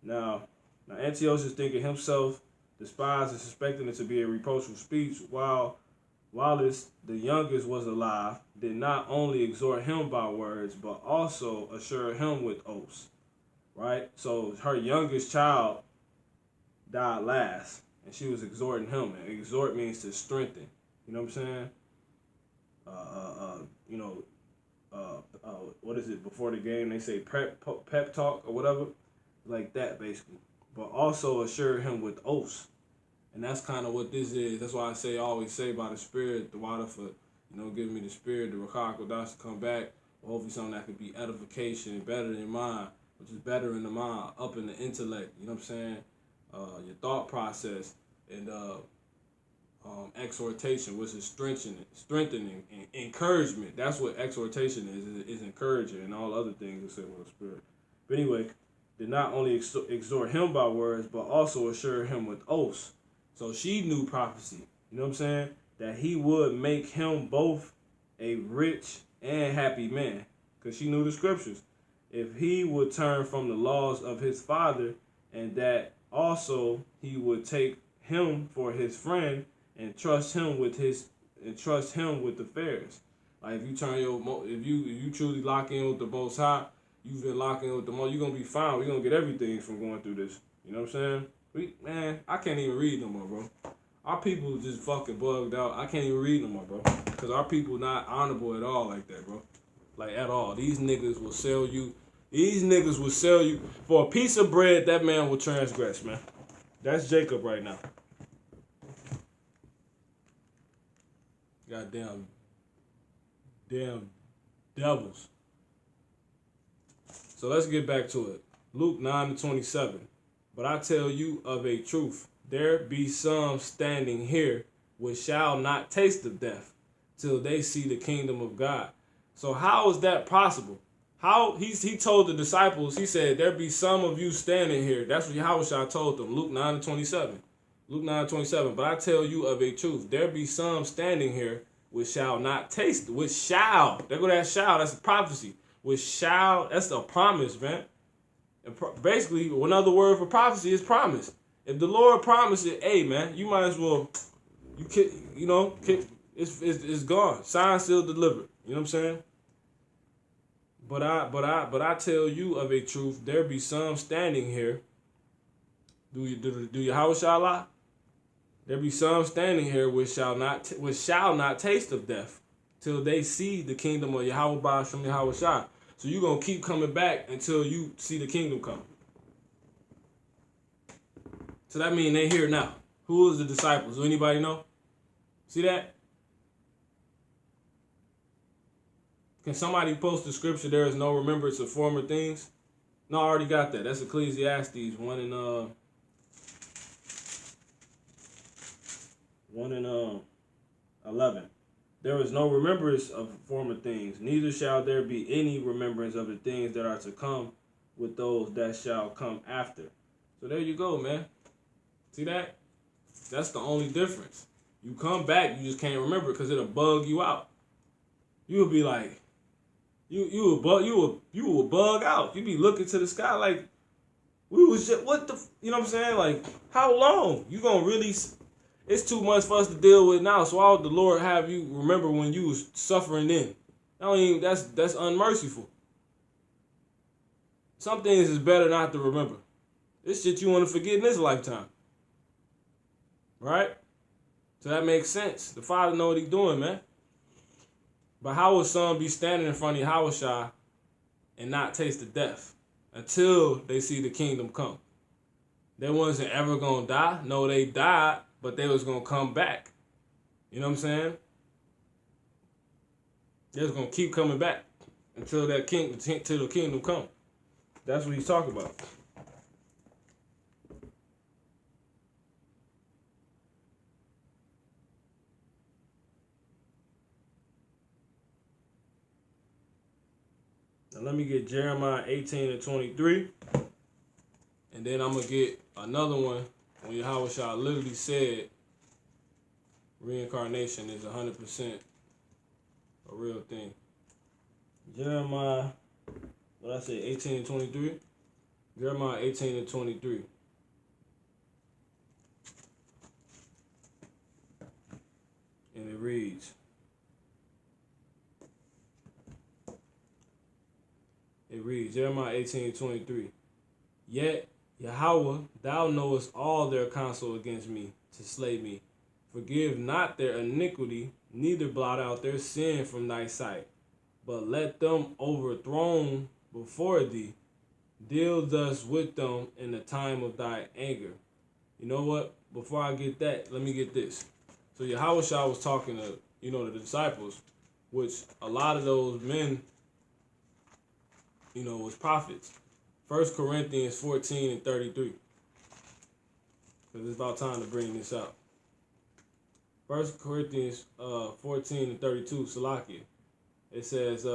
Now Antiochus is thinking himself despised and suspecting it to be a reproachful speech, while Wallace, the youngest, was alive, did not only exhort him by words, but also assure him with oaths. Right? So her youngest child died last, and she was exhorting him. And exhort means to strengthen. You know what I'm saying? What is it? Before the game, they say pep talk or whatever. Like that, basically. But also assure him with oaths. And that's kind of what this is. That's why I always say by the Spirit, the water for, giving me the Spirit, the Rakak Kodash to come back. Hopefully something that could be edification and better than mind, which is better in the mind, up in the intellect. You know what I'm saying? Your thought process and exhortation, which is strengthening, and encouragement. That's what exhortation is encouraging, and all other things are said with the Spirit. But anyway, did not only exhort him by words, but also assure him with oaths. So she knew prophecy, you know what I'm saying? That he would make him both a rich and happy man, because she knew the scriptures. If he would turn from the laws of his father, and that also he would take him for his friend and trust him with affairs. Like if you truly lock in with the Most High, you've been locking with the Most, you're gonna be fine. We're gonna get everything from going through this. You know what I'm saying? I can't even read no more, bro. Our people just fucking bugged out. I can't even read no more, bro. Because our people not honorable at all like that, bro. Like at all. These niggas will sell you. For a piece of bread. That man will transgress, man. That's Jacob right now. Goddamn devils. So let's get back to it. Luke 9:27. But I tell you of a truth, there be some standing here which shall not taste of death till they see the kingdom of God. So how is that possible? How he told the disciples, he said, there be some of you standing here. That's what Yahushua told them. Luke 9:27. Luke 9:27. But I tell you of a truth, there be some standing here which shall not taste. Which shall. There go that shall. That's a prophecy. Which shall. That's a promise, man. And basically, another word for prophecy is promise. If the Lord promised it, hey man, you might as well, it's gone. Signed, sealed, delivered. You know what I'm saying? But I tell you of a truth, there be some standing here. Do you how shall lie? There be some standing here which shall not taste of death till they see the kingdom of Yahweh Ba'ashem Yahweh Shai. So you're going to keep coming back until you see the kingdom come. So that means they here now. Who is the disciples? Do anybody know? See that? Can somebody post the scripture, there is no remembrance of former things? No, I already got that. That's Ecclesiastes 1:11. There is no remembrance of former things, neither shall there be any remembrance of the things that are to come with those that shall come after. So there you go, man. See that? That's the only difference. You come back, you just can't remember it because it'll bug you out. You'll be like, you will bug out. You be looking to the sky like, we was just, what the, you know what I'm saying? Like, how long? You gonna really, It's too much for us to deal with now. So why would the Lord have you remember when you was suffering then? That's unmerciful. Some things is better not to remember. This shit you want to forget in this lifetime. Right? So that makes sense. The Father know what he's doing, man. But how will some be standing in front of Yahushua and not taste the death until they see the kingdom come? They wasn't ever going to die. No, they died, but they was going to come back. You know what I'm saying? They was going to keep coming back until that till the kingdom come. That's what he's talking about. Now let me get Jeremiah 18:23. And then I'm going to get another one when Yahushua literally said reincarnation is 100% a real thing. Jeremiah, what I say, 18:23? Jeremiah 18:23. And it reads, Jeremiah 18:23. Yet, Yahweh, thou knowest all their counsel against me, to slay me. Forgive not their iniquity, neither blot out their sin from thy sight. But let them overthrown before thee. Deal thus with them in the time of thy anger. You know what? Before I get that, let me get this. So Yahushua was talking to, the disciples, which a lot of those men, was prophets. 1 Corinthians 14:33. Because it's about time to bring this out. 1 Corinthians 14:32, Salakia. It says,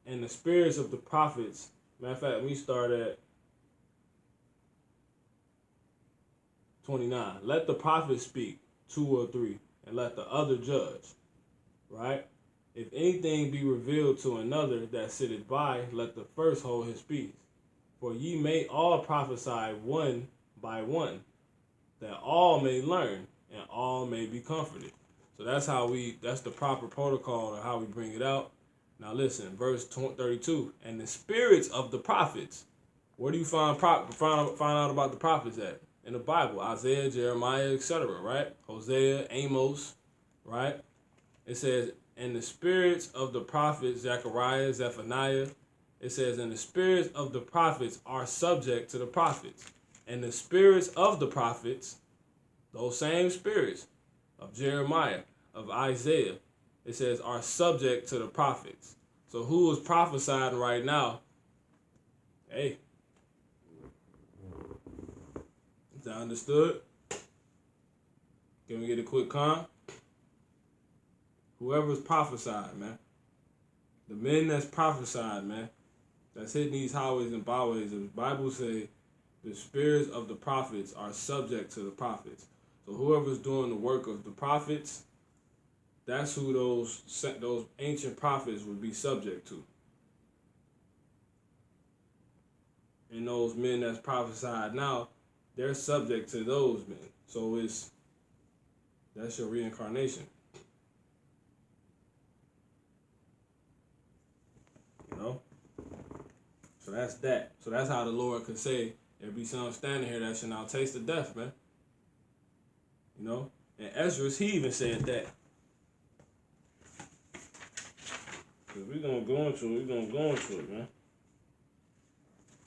and the spirits of the prophets, matter of fact, we start at 29. Let the prophets speak, 2 or 3, and let the other judge. Right? If anything be revealed to another that sitteth by, let the first hold his peace. For ye may all prophesy one by one, that all may learn and all may be comforted. So that's the proper protocol of how we bring it out. Now listen, verse 32. And the spirits of the prophets. Where do you find out about the prophets at? In the Bible. Isaiah, Jeremiah, etc. Right? Hosea, Amos. Right? It says, and the spirits of the prophets, Zechariah, Zephaniah. It says, and the spirits of the prophets are subject to the prophets. And the spirits of the prophets, those same spirits of Jeremiah, of Isaiah, it says, are subject to the prophets. So who is prophesying right now? Hey. Is that understood? Can we get a quick con? Whoever's prophesied, man. The men that's prophesied, man. That's hitting these highways and byways. The Bible say the spirits of the prophets are subject to the prophets. So whoever's doing the work of the prophets, that's who those ancient prophets would be subject to. And those men that's prophesied now, they're subject to those men. So that's your reincarnation. So that's that. So that's how the Lord could say, there'll be some standing here that shall now taste of death, man. And Ezra, he even said that. Because we're going to go into it, man.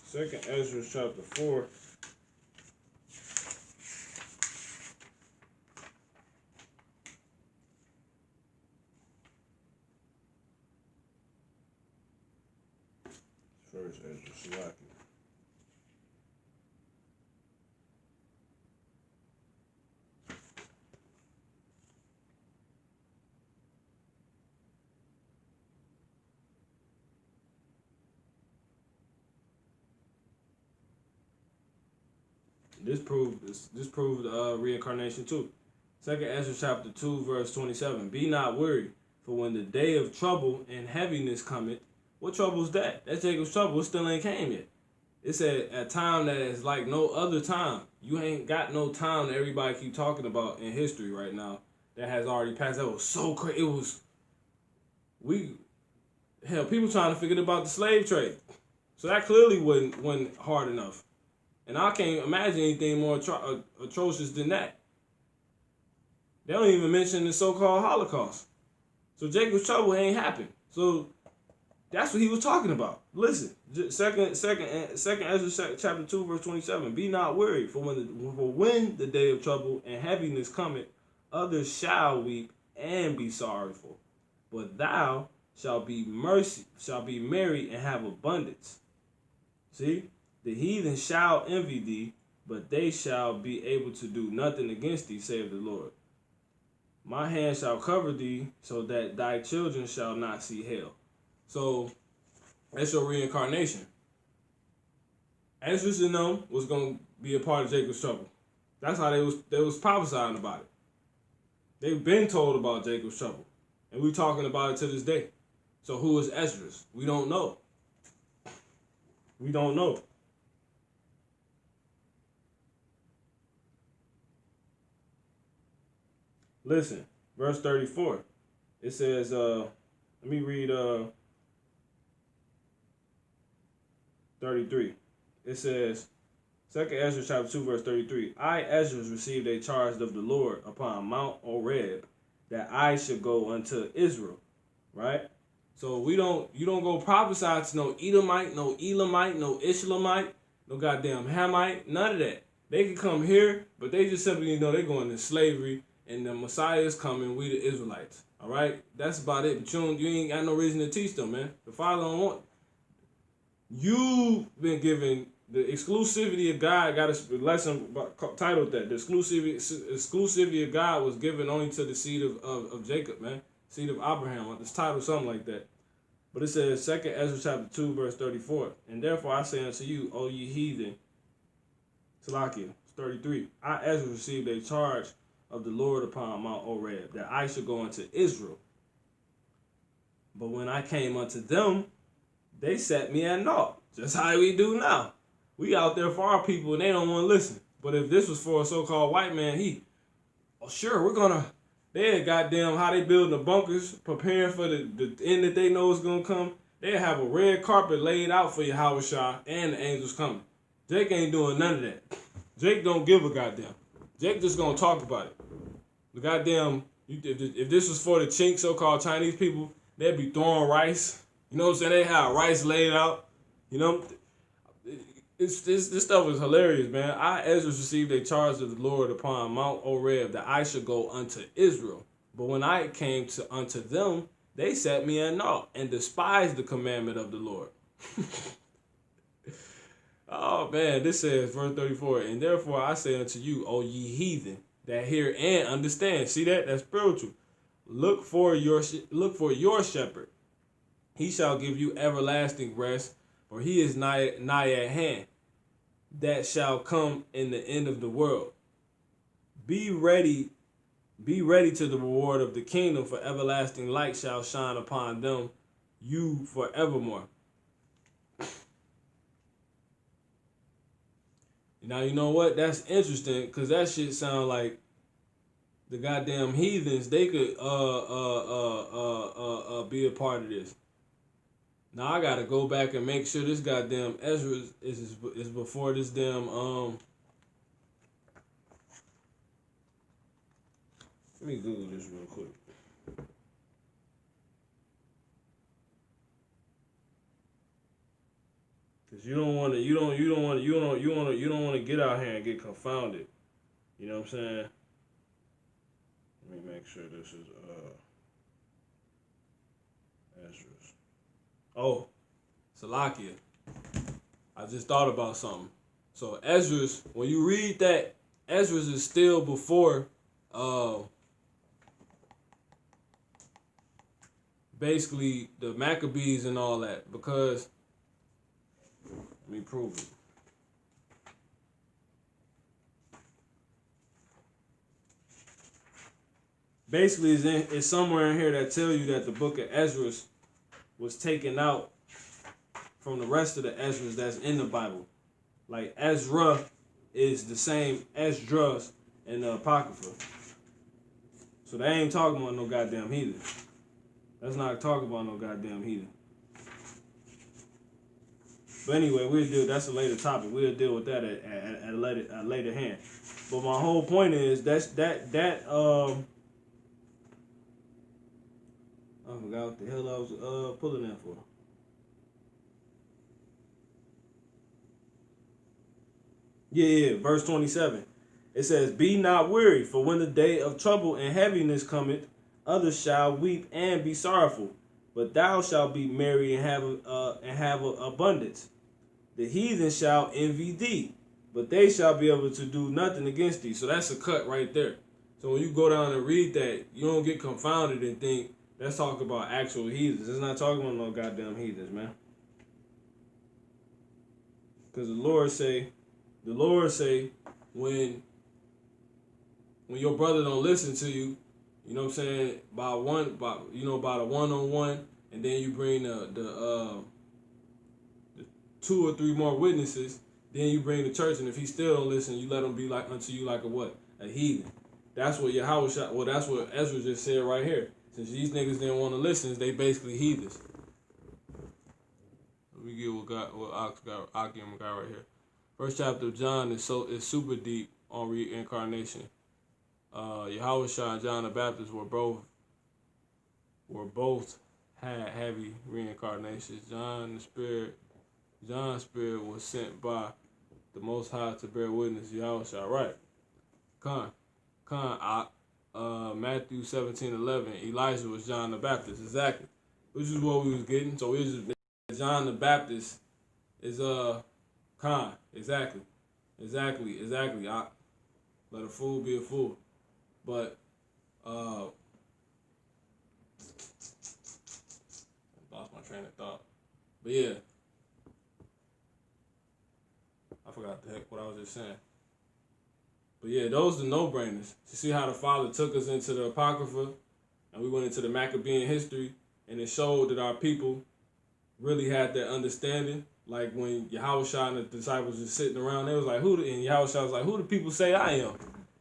2nd Ezra chapter 4. First Ezra, Salaki. This proved reincarnation too. 2nd Ezra chapter 2 verse 27. Be not worried, for when the day of trouble and heaviness cometh. What trouble is that? That's Jacob's trouble. It still ain't came yet. It said a time that is like no other time. You ain't got no time that everybody keep talking about in history right now that has already passed. That was so crazy. It was people trying to figure about the slave trade. So that clearly wasn't hard enough. And I can't imagine anything more atrocious than that. They don't even mention the so-called Holocaust. So Jacob's trouble ain't happened. So that's what he was talking about. Listen, second Ezra chapter 2 verse 27. Be not weary, for when the day of trouble and heaviness cometh, others shall weep and be sorrowful, but thou shalt be merry and have abundance. See, the heathen shall envy thee, but they shall be able to do nothing against thee, saith the Lord. My hand shall cover thee, so that thy children shall not see hell. So that's your reincarnation. Ezra and them was gonna be a part of Jacob's trouble. That's how they was prophesying about it. They've been told about Jacob's trouble, and we talking about it to this day. So who is Ezra? We don't know. We don't know. Listen, verse 34. It says, let me read 33. It says, 2 Ezra chapter 2 verse 33. I, Ezra, received a charge of the Lord upon Mount Horeb, that I should go unto Israel. Right? So you don't go prophesy to no Edomite, no Elamite, no Ishmaelite, no goddamn Hamite, none of that. They can come here, but they just simply know they're going into slavery and the Messiah is coming, we the Israelites. All right? That's about it. But you ain't got no reason to teach them, man. The Father don't want. You've been given the exclusivity of God. Got a lesson titled that. The exclusivity of God was given only to the seed of Jacob, man. Seed of Abraham. It's titled something like that. But it says 2 Ezra chapter 2 verse 34. And therefore I say unto you, O ye heathen, Salakia, 33. I Ezra received a charge of the Lord upon Mount Horeb, that I should go unto Israel. But when I came unto them, they set me at naught. Just how we do now. We out there for our people and they don't want to listen. But if this was for a so-called white man, they had goddamn how they building the bunkers, preparing for the end that they know is going to come. They have a red carpet laid out for your Howard Shah and the angels coming. Jake ain't doing none of that. Jake don't give a goddamn. Jake just going to talk about it. The goddamn, if this was for the chink, so-called Chinese people, they'd be throwing rice. You know what I'm saying? They have rice laid out. You know, this stuff is hilarious, man. I, Ezra, received a charge of the Lord upon Mount Horeb, that I should go unto Israel. But when I came unto them, they set me at naught and despised the commandment of the Lord. Oh, man, this says, verse 34, and therefore I say unto you, O ye heathen, that hear and understand. See that? That's spiritual. Look for your shepherd. He shall give you everlasting rest, for he is nigh at hand, that shall come in the end of the world. Be ready to the reward of the kingdom, for everlasting light shall shine upon them, you forevermore. Now, you know what? That's interesting, because that shit sound like the goddamn heathens, they could be a part of this. Now, I got to go back and make sure this goddamn Ezra is before this damn, let me Google this real quick. Cause you don't want to get out here and get confounded. You know what I'm saying? Let me make sure this is Ezra's. Oh, Salakia. I just thought about something. So Ezra's, when you read that, Ezra's is still before basically the Maccabees and all that, because let me prove it. Basically, it's somewhere in here that tell you that the book of Ezra was taken out from the rest of the Ezras that's in the Bible. Like Ezra is the same Esdras in the Apocrypha. So they ain't talking about no goddamn heathen. That's not talking about no goddamn heathen. But anyway, that's a later topic. We'll deal with that at a later hand. But my whole point is I forgot what the hell I was pulling that for. Yeah, verse 27. It says, "Be not weary, for when the day of trouble and heaviness cometh, others shall weep and be sorrowful, but thou shalt be merry and have abundance. The heathen shall envy thee, but they shall be able to do nothing against thee." So that's a cut right there. So when you go down and read that, you don't get confounded and think that's talking about actual heathens. It's not talking about no goddamn heathens, man. Because the Lord say, when your brother don't listen to you, you know what I'm saying, by the one-on-one, and then you bring the 2 or 3 more witnesses, then you bring the church, and if he still don't listen, you let him be like unto you like a what? A heathen. That's what that's what Ezra just said right here. Since these niggas didn't want to listen, they basically heathens. Let me get what Akim got right here. First chapter of John is super deep on reincarnation. Yahushua and John the Baptist were both had heavy reincarnations. John's spirit was sent by the Most High to bear witness to Yahushua. Right. Matthew 17:11. Elijah was John the Baptist. Exactly. Which is what we was getting. So John the Baptist is Exactly. Let a fool be a fool. But I lost my train of thought. But yeah. I forgot the heck what I was just saying. But yeah, those are the no-brainers. You see how the Father took us into the Apocrypha, and we went into the Maccabean history, and it showed that our people really had that understanding. Like when Yahushua and the disciples were sitting around, they was like, and Yahushua was like, who do people say I am?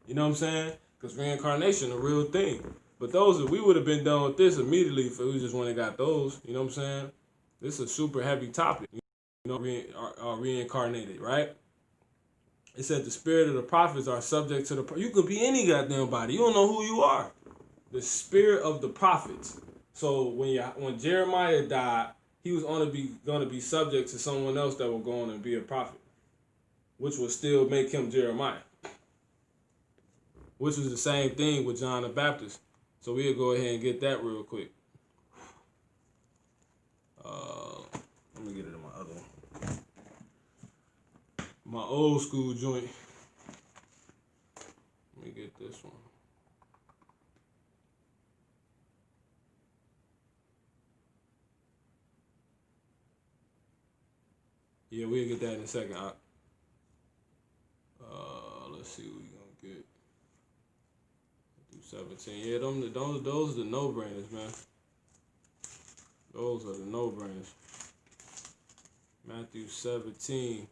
You know what I'm saying? Because reincarnation a real thing. But we would have been done with this immediately if we just went and got those. You know what I'm saying? This is a super heavy topic. You know, reincarnated, right? It said the spirit of the prophets are subject to you could be any goddamn body. You don't know who you are. The spirit of the prophets. So when Jeremiah died, he was going to be subject to someone else that will go on and be a prophet, which will still make him Jeremiah. Which was the same thing with John the Baptist. So we'll go ahead and get that real quick. Let me get it in my other one. My old school joint. Let me get this one. Yeah, we'll get that in a second. Let's see what we gonna get. 17. Yeah, those are the no-brainers, man. Those are the no-brainers. Matthew 17.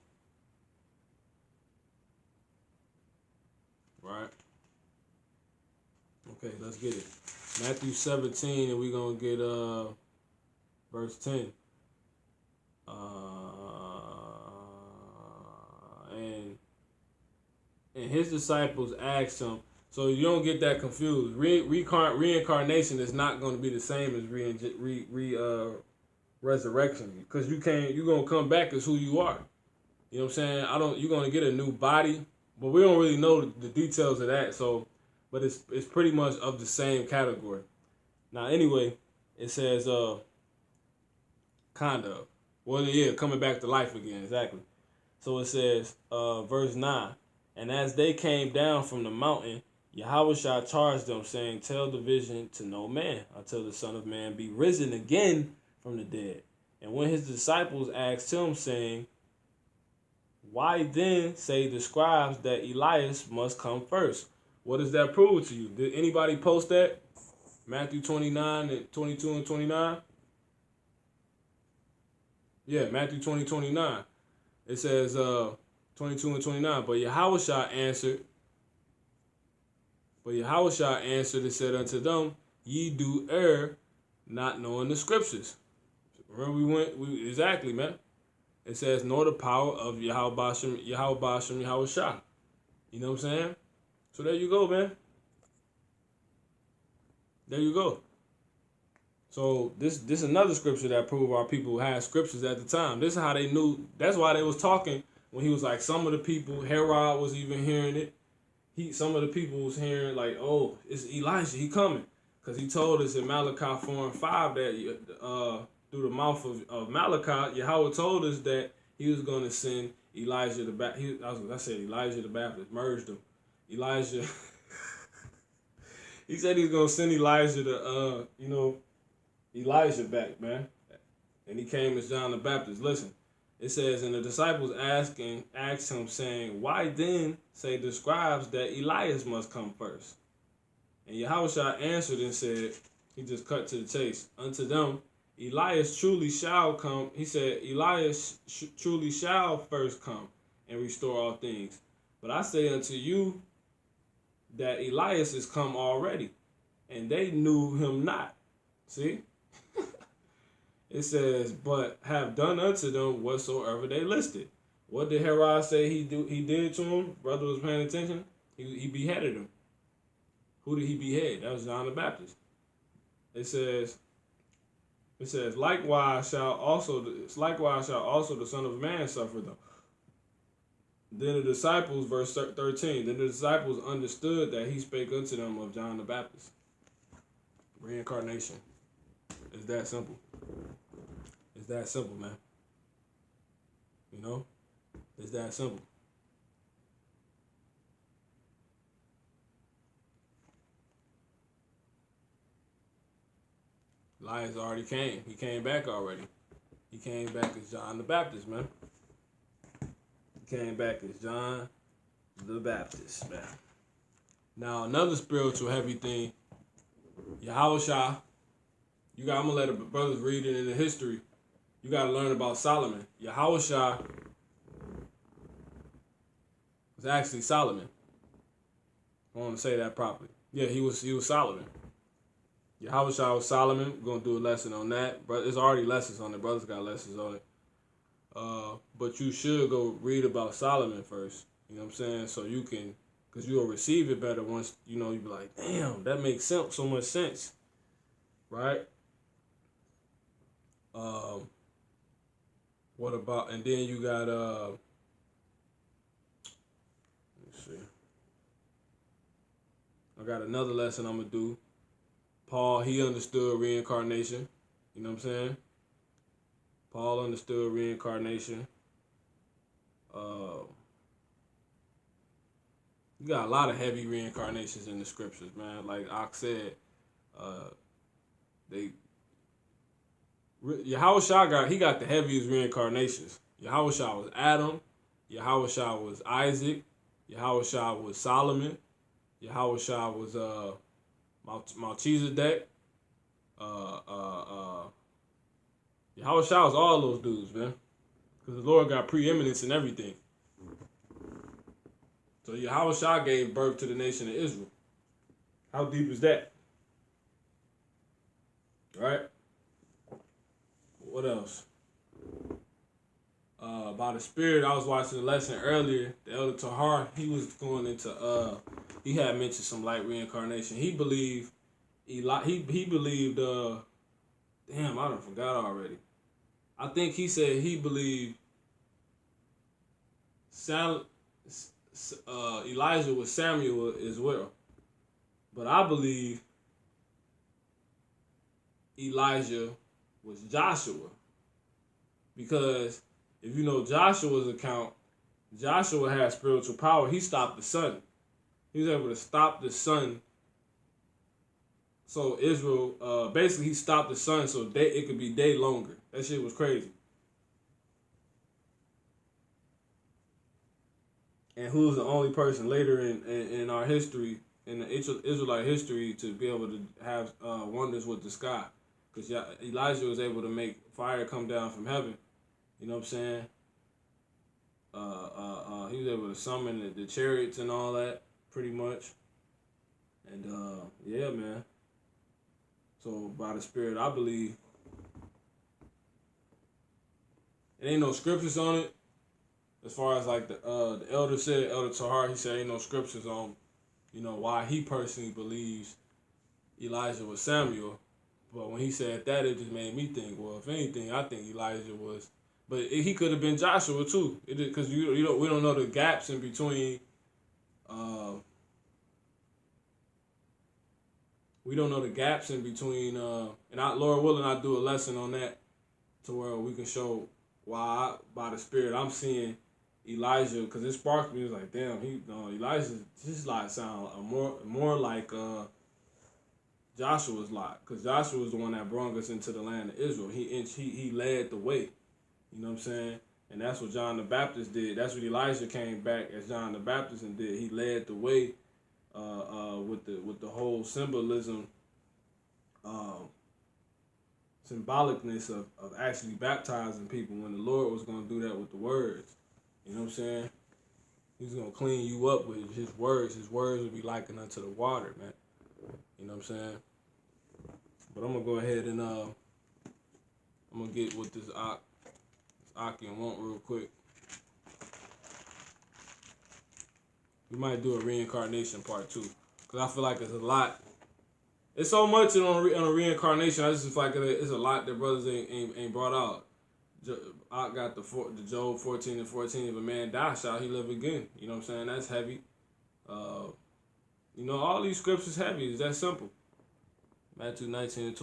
Right? Okay, let's get it. Matthew 17, and we're going to get verse 10. And his disciples asked him, so you don't get that confused. Reincarnation is not going to be the same as resurrection, because you're going to come back as who you are. You know what I'm saying? You're going to get a new body, but we don't really know the details of that. So, but it's pretty much of the same category. Now, anyway, it says kind of. Well, yeah, coming back to life again, exactly. So it says, verse 9, and as they came down from the mountain, Yahushua charged them, saying, tell the vision to no man, until the Son of Man be risen again from the dead. And when his disciples asked him, saying, why then say the scribes that Elias must come first? What does that prove to you? Did anybody post that? Matthew 29 and 22 and 29? Yeah, Matthew 29. It says, 22 and 29. But Yahushua answered and said unto them, ye do err, not knowing the scriptures. Remember exactly, man. It says, nor the power of Yahushua. You know what I'm saying? So there you go, man. There you go. So this is another scripture that prove our people had scriptures at the time. This is how they knew. That's why they was talking when he was like, some of the people, Herod was even hearing it. Some of the people was hearing like, oh, it's Elijah, he coming. Because he told us in Malachi 4 and 5 that through the mouth of Malachi, Yahweh told us that he was going to send Elijah the Baptist. I said Elijah the Baptist, merged them. Elijah. He said he was going to send Elijah Elijah back, man. And he came as John the Baptist. Listen, it says, and the disciples asked him, saying, why then say the scribes that Elias must come first? And Yahushua answered and said, he just cut to the chase, unto them, Elias truly shall come. He said, Elias truly shall first come and restore all things. But I say unto you that Elias is come already, and they knew him not. See? It says, but have done unto them whatsoever they listed. What did Herod say he did to him? Brother was paying attention. He beheaded him. Who did he behead? That was John the Baptist. It says, likewise shall also the Son of Man suffer them. Then the disciples, verse 13, then the disciples understood that he spake unto them of John the Baptist. Reincarnation. It's that simple. It's that simple, man. You know? It's that simple. Elias already came. He came back already. He came back as John the Baptist, man. He came back as John the Baptist, man. Now, another spiritual heavy thing, Yahushua, I'm going to let the brothers read it in the history. You got to learn about Solomon. Yahushua was actually Solomon. I want to say that properly. Yeah, he was Solomon. Yahushua was Solomon. We're going to do a lesson on that. But there's already lessons on it. Brothers got lessons on it. But you should go read about Solomon first. You know what I'm saying? So you can, because you'll receive it better once, you be like, damn, that makes so much sense. Right? What about, and then you got, let's see. I got another lesson I'm going to do. Paul, he understood reincarnation. You know what I'm saying? Paul understood reincarnation. You got a lot of heavy reincarnations in the scriptures, man. Like Ox said, Yahushua got the heaviest reincarnations. Yahushua was Adam. Yahushua was Isaac. Yahushua was Solomon. Yahushua was Melchizedek. Yahushua was all those dudes, man. Because the Lord got preeminence in everything. So Yahushua gave birth to the nation of Israel. How deep is that? Right? What else? By the Spirit, I was watching a lesson earlier. The Elder Tahar, he was going into, he had mentioned some light reincarnation. He believed, he believed, damn, I done forgot already. I think he said he believed Elijah was Samuel as well. But I believe Elijah was Joshua. Because if you know Joshua's account, Joshua had spiritual power. He stopped the sun. He was able to stop the sun. So Israel, basically he stopped the sun so it could be day longer. That shit was crazy. And who's the only person later in our history, in the Israelite history, to be able to have wonders with the sky. Because Elijah was able to make fire come down from heaven. You know what I'm saying? He He was able to summon the chariots and all that, pretty much. And yeah, man. So by the Spirit, I believe. It ain't no scriptures on it. As far as like the elder said, Elder Tahar, he said ain't no scriptures on, why he personally believes Elijah was Samuel. But when he said that, it just made me think, well, if anything, I think Elijah was. But he could have been Joshua too, because we don't know the gaps in between. We don't know the gaps in between. And Lord willing, I do a lesson on that to where we can show why by the Spirit I'm seeing Elijah, because it sparked me. It was like, damn, Elijah just like sound more like Joshua's lot, because Joshua was the one that brought us into the land of Israel. He led the way. You know what I'm saying? And that's what John the Baptist did. That's what Elijah came back as John the Baptist and did. He led the way with the whole symbolism, symbolicness of actually baptizing people when the Lord was going to do that with the words. You know what I'm saying? He's going to clean you up with his words. His words will be likened unto the water, man. You know what I'm saying? But I'm going to go ahead and I'm going to get with this Aki and want real quick. We might do a reincarnation part 2, because I feel like it's a lot. It's so much on a reincarnation. I just feel like it's a lot that brothers ain't brought out. I got the Job 14 and 14. If a man die, shall he live again? You know what I'm saying? That's heavy. All these scriptures heavy. It's that simple. Matthew 19 and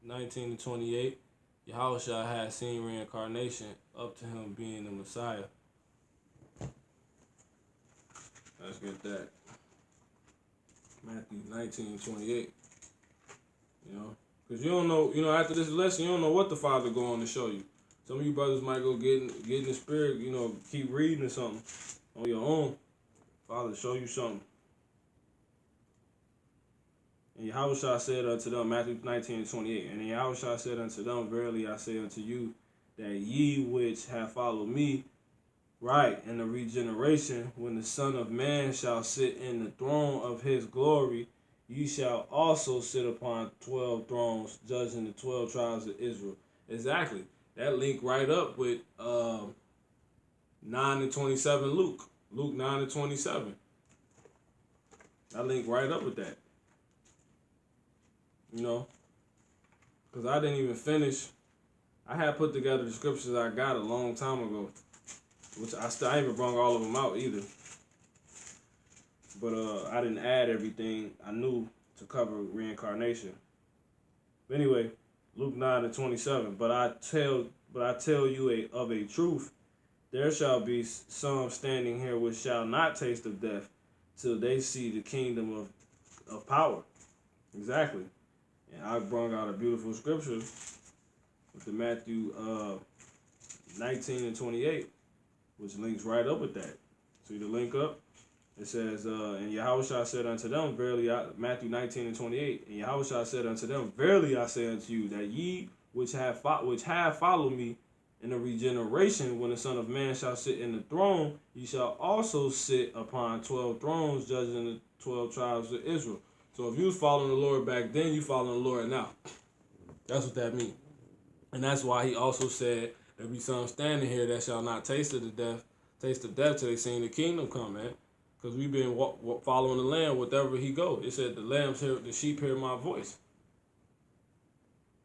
19 and 28. Yahushua had seen reincarnation up to him being the Messiah. Let's get that. Matthew 19 and 28. Because you don't know, after this lesson, you don't know what the Father going to show you. Some of you brothers might go get in the Spirit, keep reading or something on your own. Father, show you something. And Yahushua said unto them, Matthew 19 and 28, and Yahushua said unto them, verily I say unto you, that ye which have followed me, right, in the regeneration, when the Son of Man shall sit in the throne of his glory, ye shall also sit upon 12 thrones, judging the 12 tribes of Israel. Exactly. That link right up with 9 and 27 Luke. Luke 9 and 27. That link right up with that. Because I didn't even finish. I had put together the scriptures I got a long time ago, which I ain't even brought all of them out either. But I didn't add everything I knew to cover reincarnation. But anyway, Luke 9 and 27. But I tell you of a truth, there shall be some standing here which shall not taste of death till they see the kingdom of power. Exactly. And I brought out a beautiful scripture with the Matthew 19 and 28, which links right up with that. See the link up? It says, and Yahushua said unto them, verily, Matthew 19 and 28, and Yahushua said unto them, verily I say unto you, that ye which have followed me in the regeneration, when the Son of Man shall sit in the throne, ye shall also sit upon 12 thrones, judging the 12 tribes of Israel. So if you was following the Lord back then, you following the Lord now. That's what that means. And that's why he also said, there be some standing here that shall not taste of death till they seen the kingdom come, man. Because we've been following the Lamb wherever he go. It said the sheep hear my voice.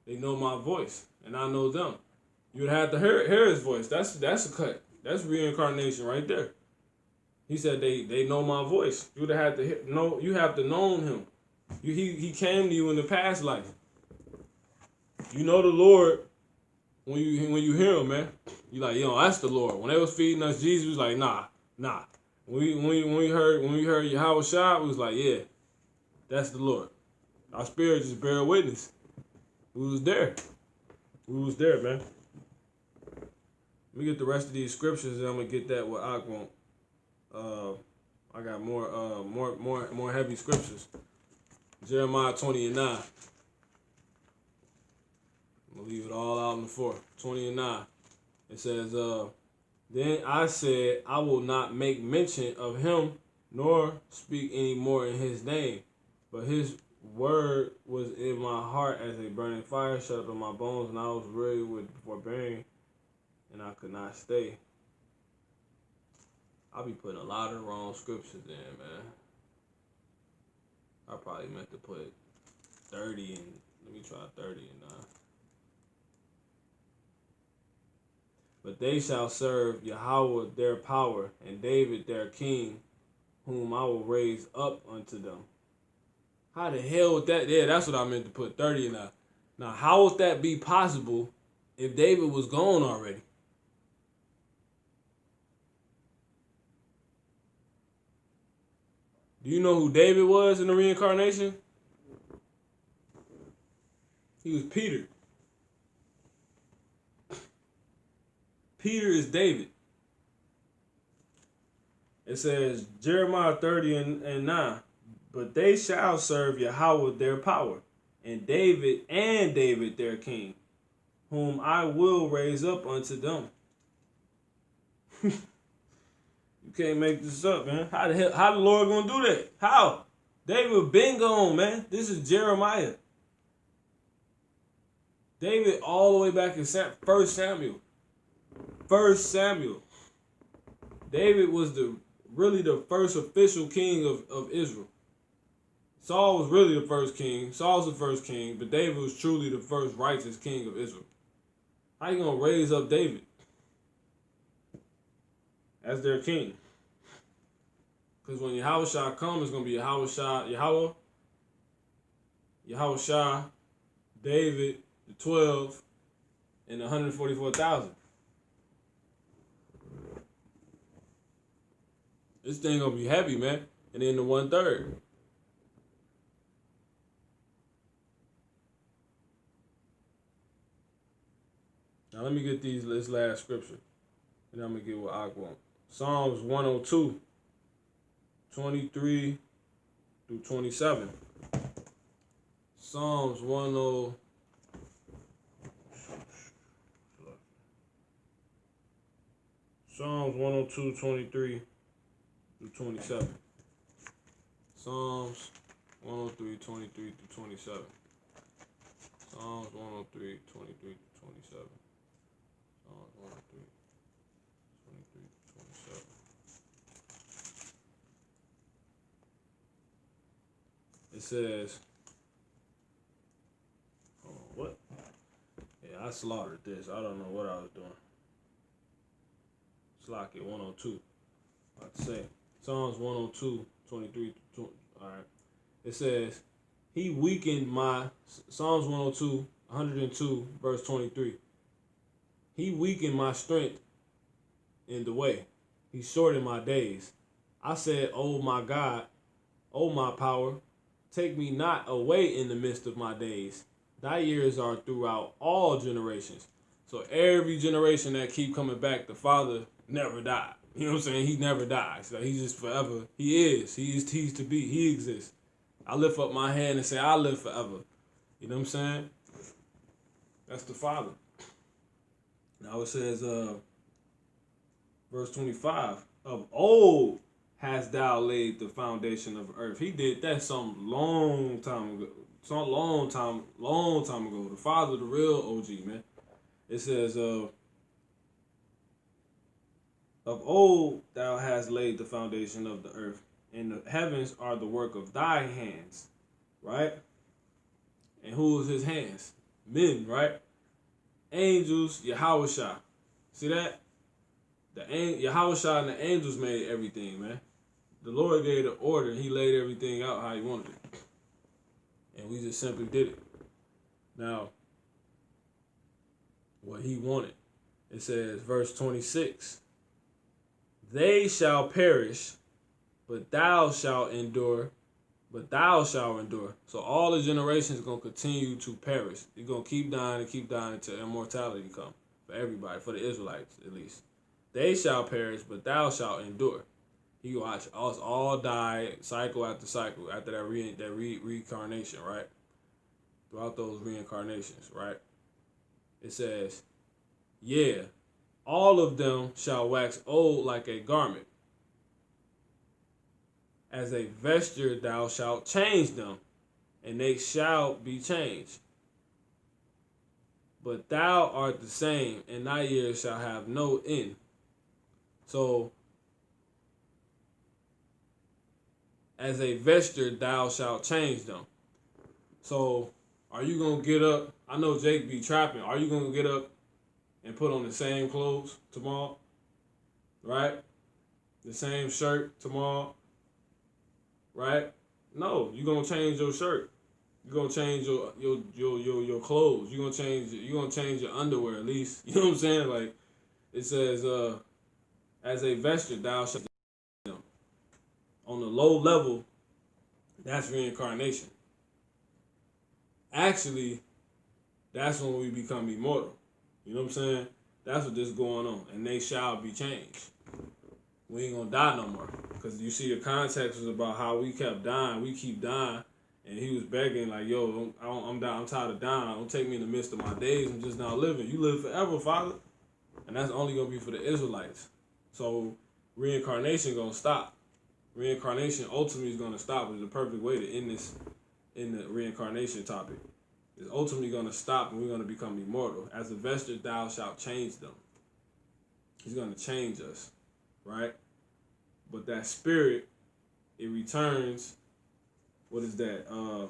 They know my voice, and I know them. You'd have to hear his voice. That's a cut. That's reincarnation right there. He said they know my voice. You'd have to know. You have to know him. He came to you in the past life. You know the Lord when you hear him, man. You like, that's the Lord. When they was feeding us Jesus, was like, nah. When we heard Yahushua, we was like, yeah, that's the Lord. Our spirit just bear witness. We was there. We was there, man. Let me get the rest of these scriptures, and I'm gonna get that what I want. I got more heavy scriptures. Jeremiah 20 and 9. I'm gonna leave it all out on the floor. 20 and 9. It says, Then I said, I will not make mention of him, nor speak any more in his name. But his word was in my heart as a burning fire, shut up in my bones, and I was weary with forbearing, and I could not stay. I'll be putting a lot of wrong scriptures in, man. I probably meant to put 30 and let me try 30 and 9. But they shall serve Yahweh their power, and David their king, whom I will raise up unto them. How the hell would that? Yeah, that's what I meant to put 30 and 9. Now, how would that be possible if David was gone already? Do you know who David was in the reincarnation? He was Peter. Peter is David. It says, Jeremiah 30 and 9. But they shall serve Yahweh their power, and David their king, whom I will raise up unto them. You can't make this up, man. How the Lord gonna do that? How? David been gone, man. This is Jeremiah. David all the way back in 1 Samuel. 1 Samuel. David was really the first official king of Israel. Saul was really the first king. Saul's the first king, but David was truly the first righteous king of Israel. How you gonna raise up David as their king? Because when Yahushua comes, it's gonna be Yahweh, David, the 12, and the 144,000. This thing gonna be heavy, man. And then the 1/3. Now let me get this last scripture, and then I'm gonna get what I want. Psalms 102, 23 through 27. Psalms 10. Psalms 102, 23 through 27. Psalms 103, 23 through 27. Psalms 103, 23 through 27. Psalms 103, 23 through 27. It says, what? Yeah, I slaughtered this. I don't know what I was doing. Slock it, 102. About to say. Psalms 102, 23. All right. It says, he weakened my, Psalms 102, 102, verse 23. He weakened my strength in the way. He shortened my days. I said, oh my God, oh my power, take me not away in the midst of my days. Thy years are throughout all generations. So every generation that keep coming back, the Father never died. You know what I'm saying? He never dies. So he's just forever. He's to be. He exists. I lift up my hand and say, I live forever. You know what I'm saying? That's the Father. Now it says, verse 25, of old hast thou laid the foundation of earth. He did that some long time ago. Some long time ago. The Father, the real OG, man. It says, of old thou hast laid the foundation of the earth, and the heavens are the work of thy hands, right? And who is his hands? Men, right? Angels, Yahushua. See that? Yahushua and the angels made everything, man. The Lord gave the order. He laid everything out how he wanted it. And we just simply did it. Now, what he wanted. It says, verse 26. They shall perish, but thou shalt endure. But thou shalt endure. So all the generations are going to continue to perish. You're going to keep dying until immortality come. For everybody, for the Israelites at least. They shall perish, but thou shalt endure. You watch us all die cycle after cycle after that reincarnation, right? Throughout those reincarnations, right? It says, yeah, all of them shall wax old like a garment. As a vesture thou shalt change them, and they shall be changed. But thou art the same, and thy years shall have no end. So, as a vesture thou shalt change them. So, are you going to get up? I know Jake be trapping. Are you going to get up and put on the same clothes tomorrow? Right? The same shirt tomorrow? Right? No, you're going to change your shirt. You're gonna change your clothes. You're gonna change your underwear at least. You know what I'm saying? Like it says, as a vesture thou shalt them. On the low level, that's reincarnation. Actually, that's when we become immortal. You know what I'm saying? That's what this going on. And they shall be changed. We ain't gonna die no more. Because you see the context was about how we kept dying. We keep dying. And he was begging like, yo, I'm tired of dying. Don't take me in the midst of my days. I'm just now living. You live forever, Father. And that's only going to be for the Israelites. So reincarnation going to stop. Reincarnation ultimately is going to stop. It's the perfect way to end this in the reincarnation topic. It's ultimately going to stop and we're going to become immortal. As a vesture, thou shalt change them. He's going to change us, right? But that spirit, it returns. What is that? Let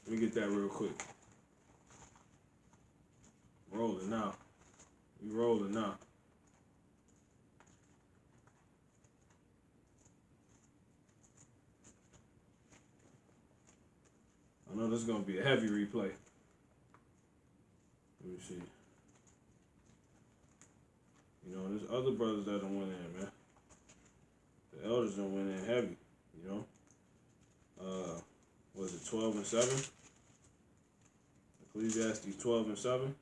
me get that real quick. Rolling now. We rolling now. I know this is going to be a heavy replay. Let me see. You know, there's other brothers that don't went in, man. The elders don't went in heavy, you know. Was it 12 and 7? Ecclesiastes 12 and 7.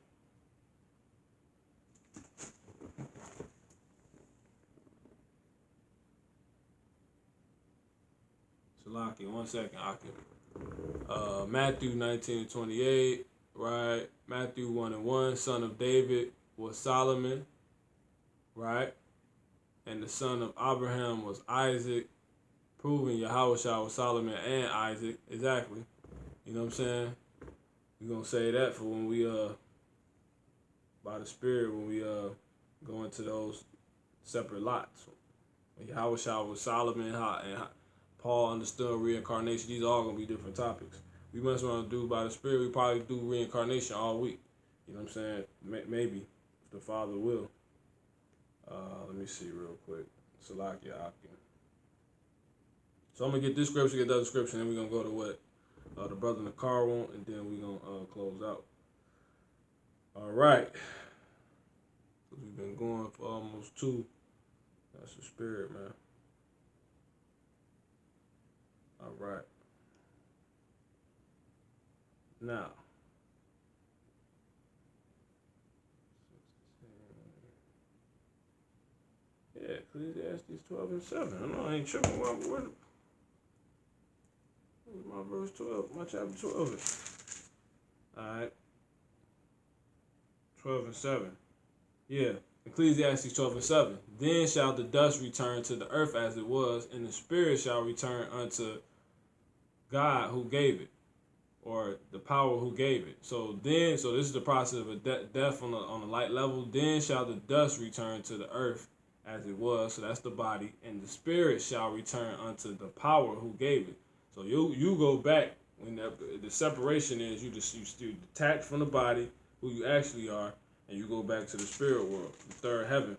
Salaki, 1 second, Akim. Matthew 19 and 28, right? Matthew 1 and 1, son of David was Solomon, right? And the son of Abraham was Isaac. Proving Yahushua was Solomon and Isaac. Exactly. You know what I'm saying? We're going to say that for when we, by the Spirit, when we go into those separate lots. When Yahushua was Solomon and Paul understood reincarnation. These are all going to be different topics. We must want to do by the Spirit. We probably do reincarnation all week. You know what I'm saying? Maybe, if the Father will. Let me see real quick. Salaki Akim. So I'm going to get this scripture, get the other scripture, and then we're going to go to what the brother in the car want, and then we're going to close out. All right. We've been going for almost 2. That's the Spirit, man. All right. Now. Yeah, Ecclesiastes 12 and 7. I know I ain't tripping. Where's my verse 12? My chapter 12. Alright. 12 and 7. Yeah. Ecclesiastes 12 and 7. Then shall the dust return to the earth as it was, and the spirit shall return unto God who gave it, or the power who gave it. So this is the process of a death on a light level. Then shall the dust return to the earth as it was, so that's the body, and the spirit shall return unto the power who gave it. So you go back when the separation is you detach from the body, who you actually are, and you go back to the spirit world, the third heaven,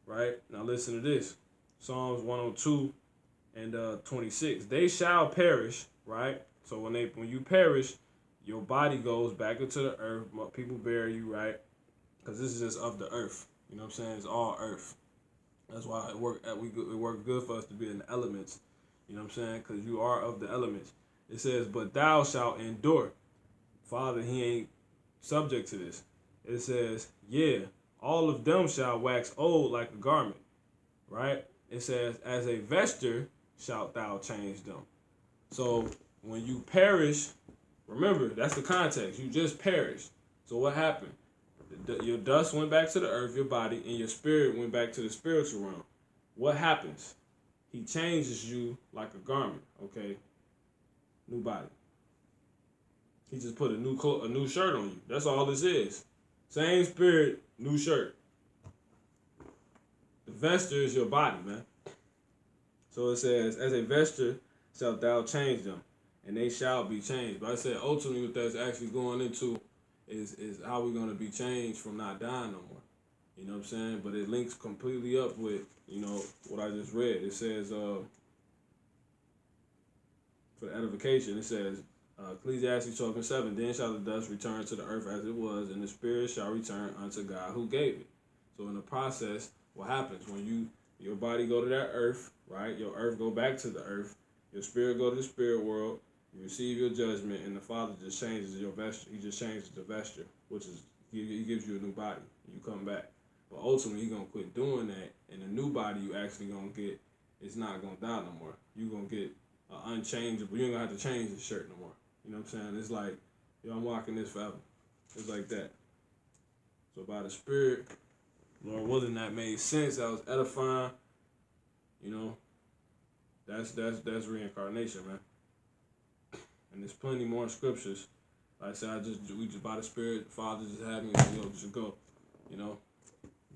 right? Now listen to this, Psalms 102 and 26. They shall perish, right? So when you perish, your body goes back into the earth. People bury you, right? Because this is just of the earth. You know what I'm saying? It's all earth. That's why it worked good for us to be in the elements. You know what I'm saying? Because you are of the elements. It says, but thou shalt endure. Father, he ain't subject to this. It says, yeah, all of them shall wax old like a garment. Right? It says, as a vesture shalt thou change them. So when you perish, remember, that's the context. You just perished. So what happened? Your dust went back to the earth, your body, and your spirit went back to the spiritual realm. What happens? He changes you like a garment, okay? New body. He just put a new shirt on you. That's all this is. Same spirit, new shirt. The vesture is your body, man. So it says, as a vesture shalt thou change them, and they shall be changed. But I said ultimately what that's actually going into is how we're going to be changed from not dying no more. You know what I'm saying? But it links completely up with, you know, what I just read. It says, for the edification, it says, Ecclesiastes 12:7, then shall the dust return to the earth as it was, and the spirit shall return unto God who gave it. So in the process, what happens when your body go to that earth, right? Your earth go back to the earth. Your spirit go to the spirit world. You receive your judgment, and the Father just changes your vesture. He just changes the vesture, which is he gives you a new body. You come back, but ultimately you're gonna quit doing that, and the new body you actually gonna get is not gonna die no more. You're gonna get unchangeable. You ain't gonna have to change the shirt no more. You know what I'm saying? It's like, yo, I'm walking this forever. It's like that. So by the Spirit, Lord willing, that made sense. That was edifying. You know, that's reincarnation, man. And there's plenty more scriptures. Like I said, we just by the Spirit, the Father just had me, yo, just go. You know,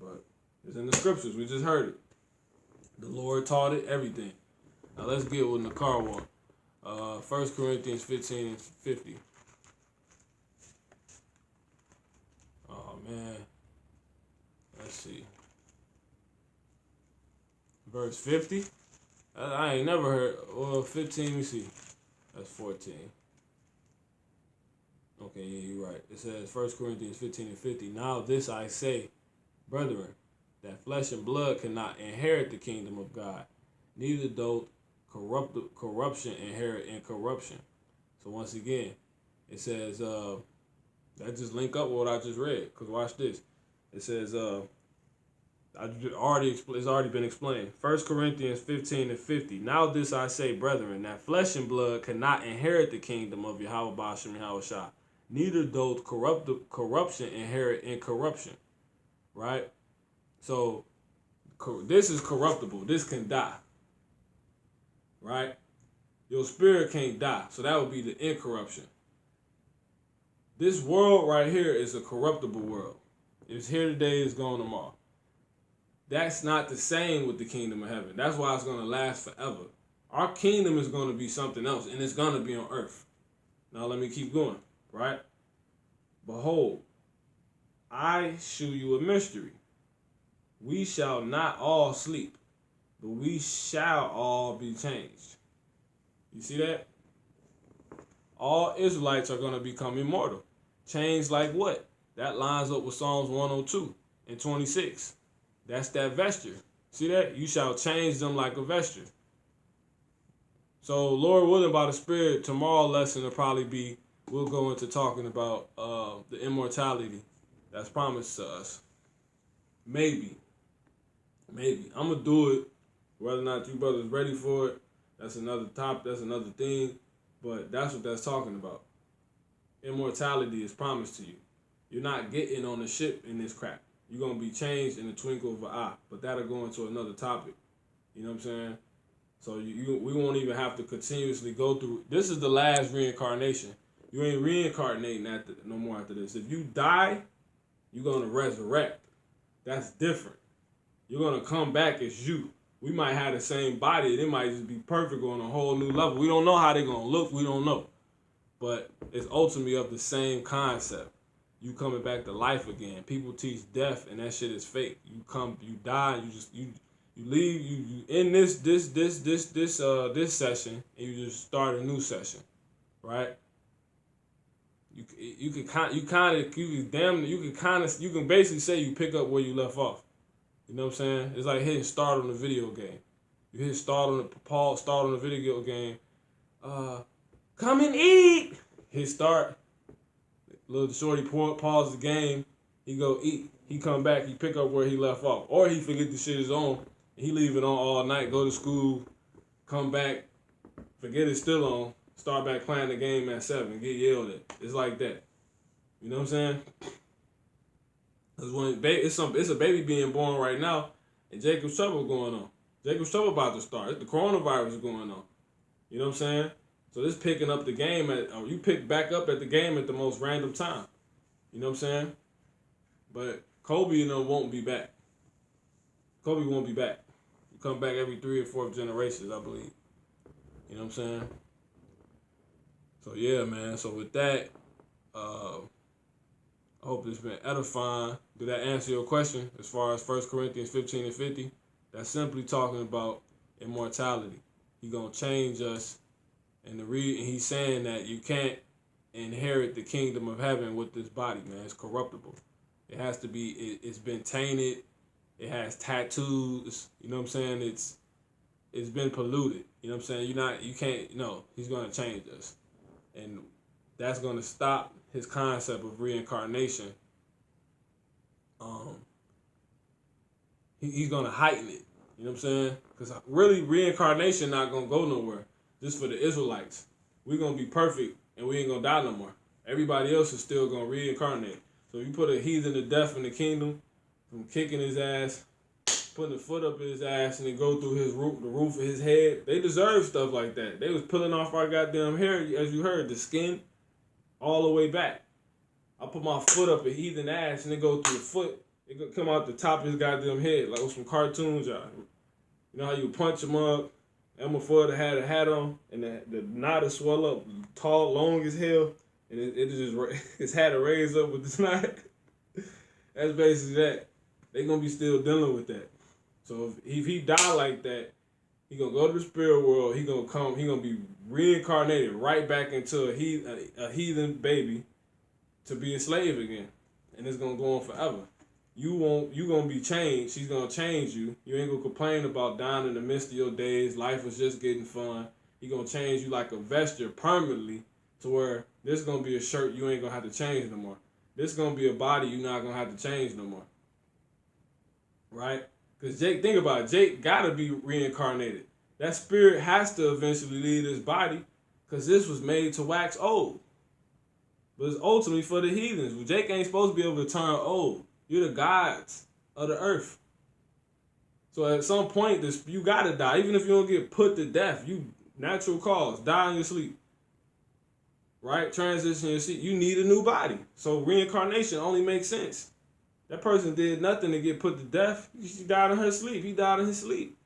but it's in the scriptures. We just heard it. The Lord taught it, everything. Now let's get with Nakar one. 1 Corinthians 15 and 50. Oh, man. Let's see. Verse 50. I ain't never heard. Well, 15, let me see. That's 14. Okay, yeah, you're right. It says 1 Corinthians 15 and 50. Now this I say, brethren, that flesh and blood cannot inherit the kingdom of God, neither doth corruption inherit incorruption. So once again, it says that just link up with what I just read. Cause watch this. It says it's already been explained. 1 Corinthians 15 and 50. Now this I say, brethren, that flesh and blood cannot inherit the kingdom of Yahweh Bashem Yahweh Shah, neither doth corruption inherit incorruption. Right. So this is corruptible. This can die. Right? Your spirit can't die. So that would be the incorruption. This world right here is a corruptible world. It's here today, it's gone tomorrow. That's not the same with the kingdom of heaven. That's why it's going to last forever. Our kingdom is going to be something else, and it's going to be on earth. Now let me keep going, right? Behold, I shew you a mystery. We shall not all sleep, but we shall all be changed. You see that? All Israelites are going to become immortal. Changed like what? That lines up with Psalms 102 and 26. That's that vesture. See that? You shall change them like a vesture. So, Lord willing, by the Spirit, tomorrow lesson will probably be, we'll go into talking about the immortality that's promised to us. Maybe. I'm going to do it. Whether or not you brothers ready for it, that's another topic, that's another thing. But that's what that's talking about. Immortality is promised to you. You're not getting on the ship in this crap. You're going to be changed in the twinkle of an eye. But that'll go into another topic. You know what I'm saying? So we won't even have to continuously go through. This is the last reincarnation. You ain't reincarnating no more after this. If you die, you're going to resurrect. That's different. You're going to come back as you. We might have the same body. It might just be perfect on a whole new level. We don't know how they're going to look. We don't know. But it's ultimately of the same concept. You coming back to life again. People teach death, and that shit is fake. You die, you leave, you end this session, and you just start a new session, right? You can basically say you pick up where you left off. You know what I'm saying? It's like hitting start on a video game. You hit start on the video game. Come and eat. Hit start. Little shorty pause the game. He go eat. He come back. He pick up where he left off, or he forget the shit is on. He leave it on all night. Go to school. Come back. Forget it's still on. Start back playing the game at 7. Get yelled at. It's like that. You know what I'm saying? Cause when it's a baby being born right now, and Jacob's trouble going on. Jacob's trouble about to start. The coronavirus is going on. You know what I'm saying? So this picking up the game or you pick back up at the game at the most random time. You know what I'm saying? But Kobe, won't be back. Kobe won't be back. He come back every 3 or 4 generations, I believe. You know what I'm saying? So yeah, man. So with that, I hope it's been edifying. Did that answer your question as far as 1 Corinthians 15 and 50? That's simply talking about immortality. He gonna change us, and he's saying that you can't inherit the kingdom of heaven with this body, man. It's corruptible. It has to be. It's been tainted. It has tattoos. You know what I'm saying? It's been polluted. You know what I'm saying? You can't. No, he's gonna change us, and that's gonna stop his concept of reincarnation. He's gonna heighten it. You know what I'm saying? Because really, reincarnation not gonna go nowhere. Just for the Israelites, we're gonna be perfect and we ain't gonna die no more. Everybody else is still gonna reincarnate. So if you put a heathen to death in the kingdom, from kicking his ass, putting a foot up his ass, and then go through the roof of his head, they deserve stuff like that. They was pulling off our goddamn hair, as you heard, the skin, all the way back. I put my foot up a heathen ass, and it go through the foot. It could come out the top of his goddamn head, like with some cartoons, y'all. You know how you punch him up? Elmer Fudd had a hat on, and the knot is swell up, tall, long as hell, and it just his hat raised up with this knot. That's basically that. They gonna be still dealing with that. So if he die like that, he gonna go to the spirit world. He gonna be reincarnated right back into a heathen baby to be a slave again, and it's gonna go on forever. You gonna be changed. She's gonna change you. You ain't gonna complain about dying in the midst of your days. Life was just getting fun. He gonna change you like a vesture permanently to where this gonna be a shirt you ain't gonna have to change no more. This gonna be a body you not gonna have to change no more. Right? Because Jake, think about it. Jake gotta be reincarnated. That spirit has to eventually leave his body because this was made to wax old. But it's ultimately for the heathens. Well, Jake ain't supposed to be able to turn old. You're the gods of the earth. So at some point, you gotta die. Even if you don't get put to death, you natural cause, die in your sleep. Right? Transition your sleep. You need a new body. So reincarnation only makes sense. That person did nothing to get put to death. She died in her sleep. He died in his sleep.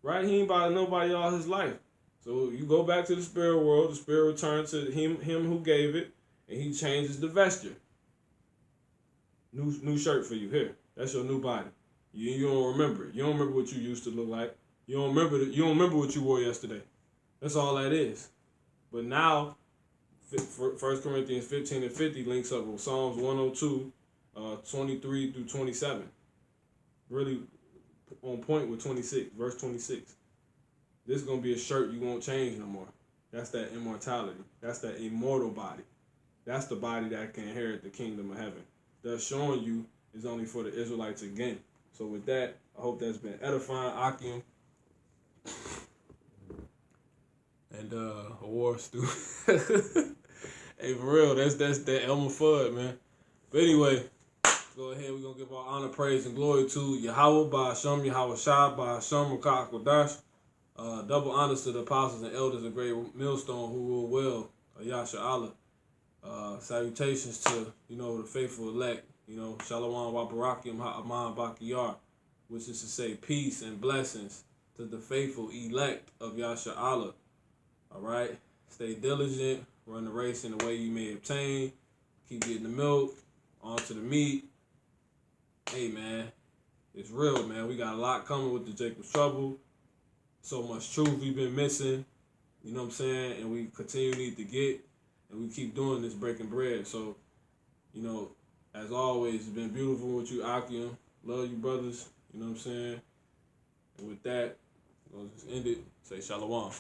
Right? He ain't bothered nobody all his life. So you go back to the spirit world. The spirit returns to him who gave it, and he changes the vesture. New shirt for you. Here. That's your new body. You don't remember it. You don't remember what you used to look like. You don't remember what you wore yesterday. That's all that is. But now, 1 Corinthians 15 and 50 links up with Psalms 102, 23 through 27. Really on point with 26, verse 26. This is going to be a shirt you won't change no more. That's that immortality. That's that immortal body. That's the body that can inherit the kingdom of heaven. That's showing you is only for the Israelites again. So with that, I hope that's been edifying, Akim. And a war stew. Hey, for real, that's that Elmer Fudd, man. But anyway, go ahead. We're going to give all honor, praise, and glory to Yahweh, Ba'ashem, Yahweh Shah, Ba'ashem, Rakak, Kodash. Double honors to the apostles and elders of Great Millstone who rule well, Yasha Allah. Salutations to, the faithful elect, Shalom wa Barakim Ha'aman Bakiyar, which is to say peace and blessings to the faithful elect of Yasha Allah. All right? Stay diligent, run the race in the way you may obtain, keep getting the milk, onto the meat. Hey, man, it's real, man. We got a lot coming with the Jacob's Trouble. So much truth we've been missing, you know what I'm saying? And we continue to need to get. And we keep doing this, breaking bread. So, as always, it's been beautiful with you, Akim. Love you, brothers. You know what I'm saying? And with that, I'm going to just end it. Say shalom.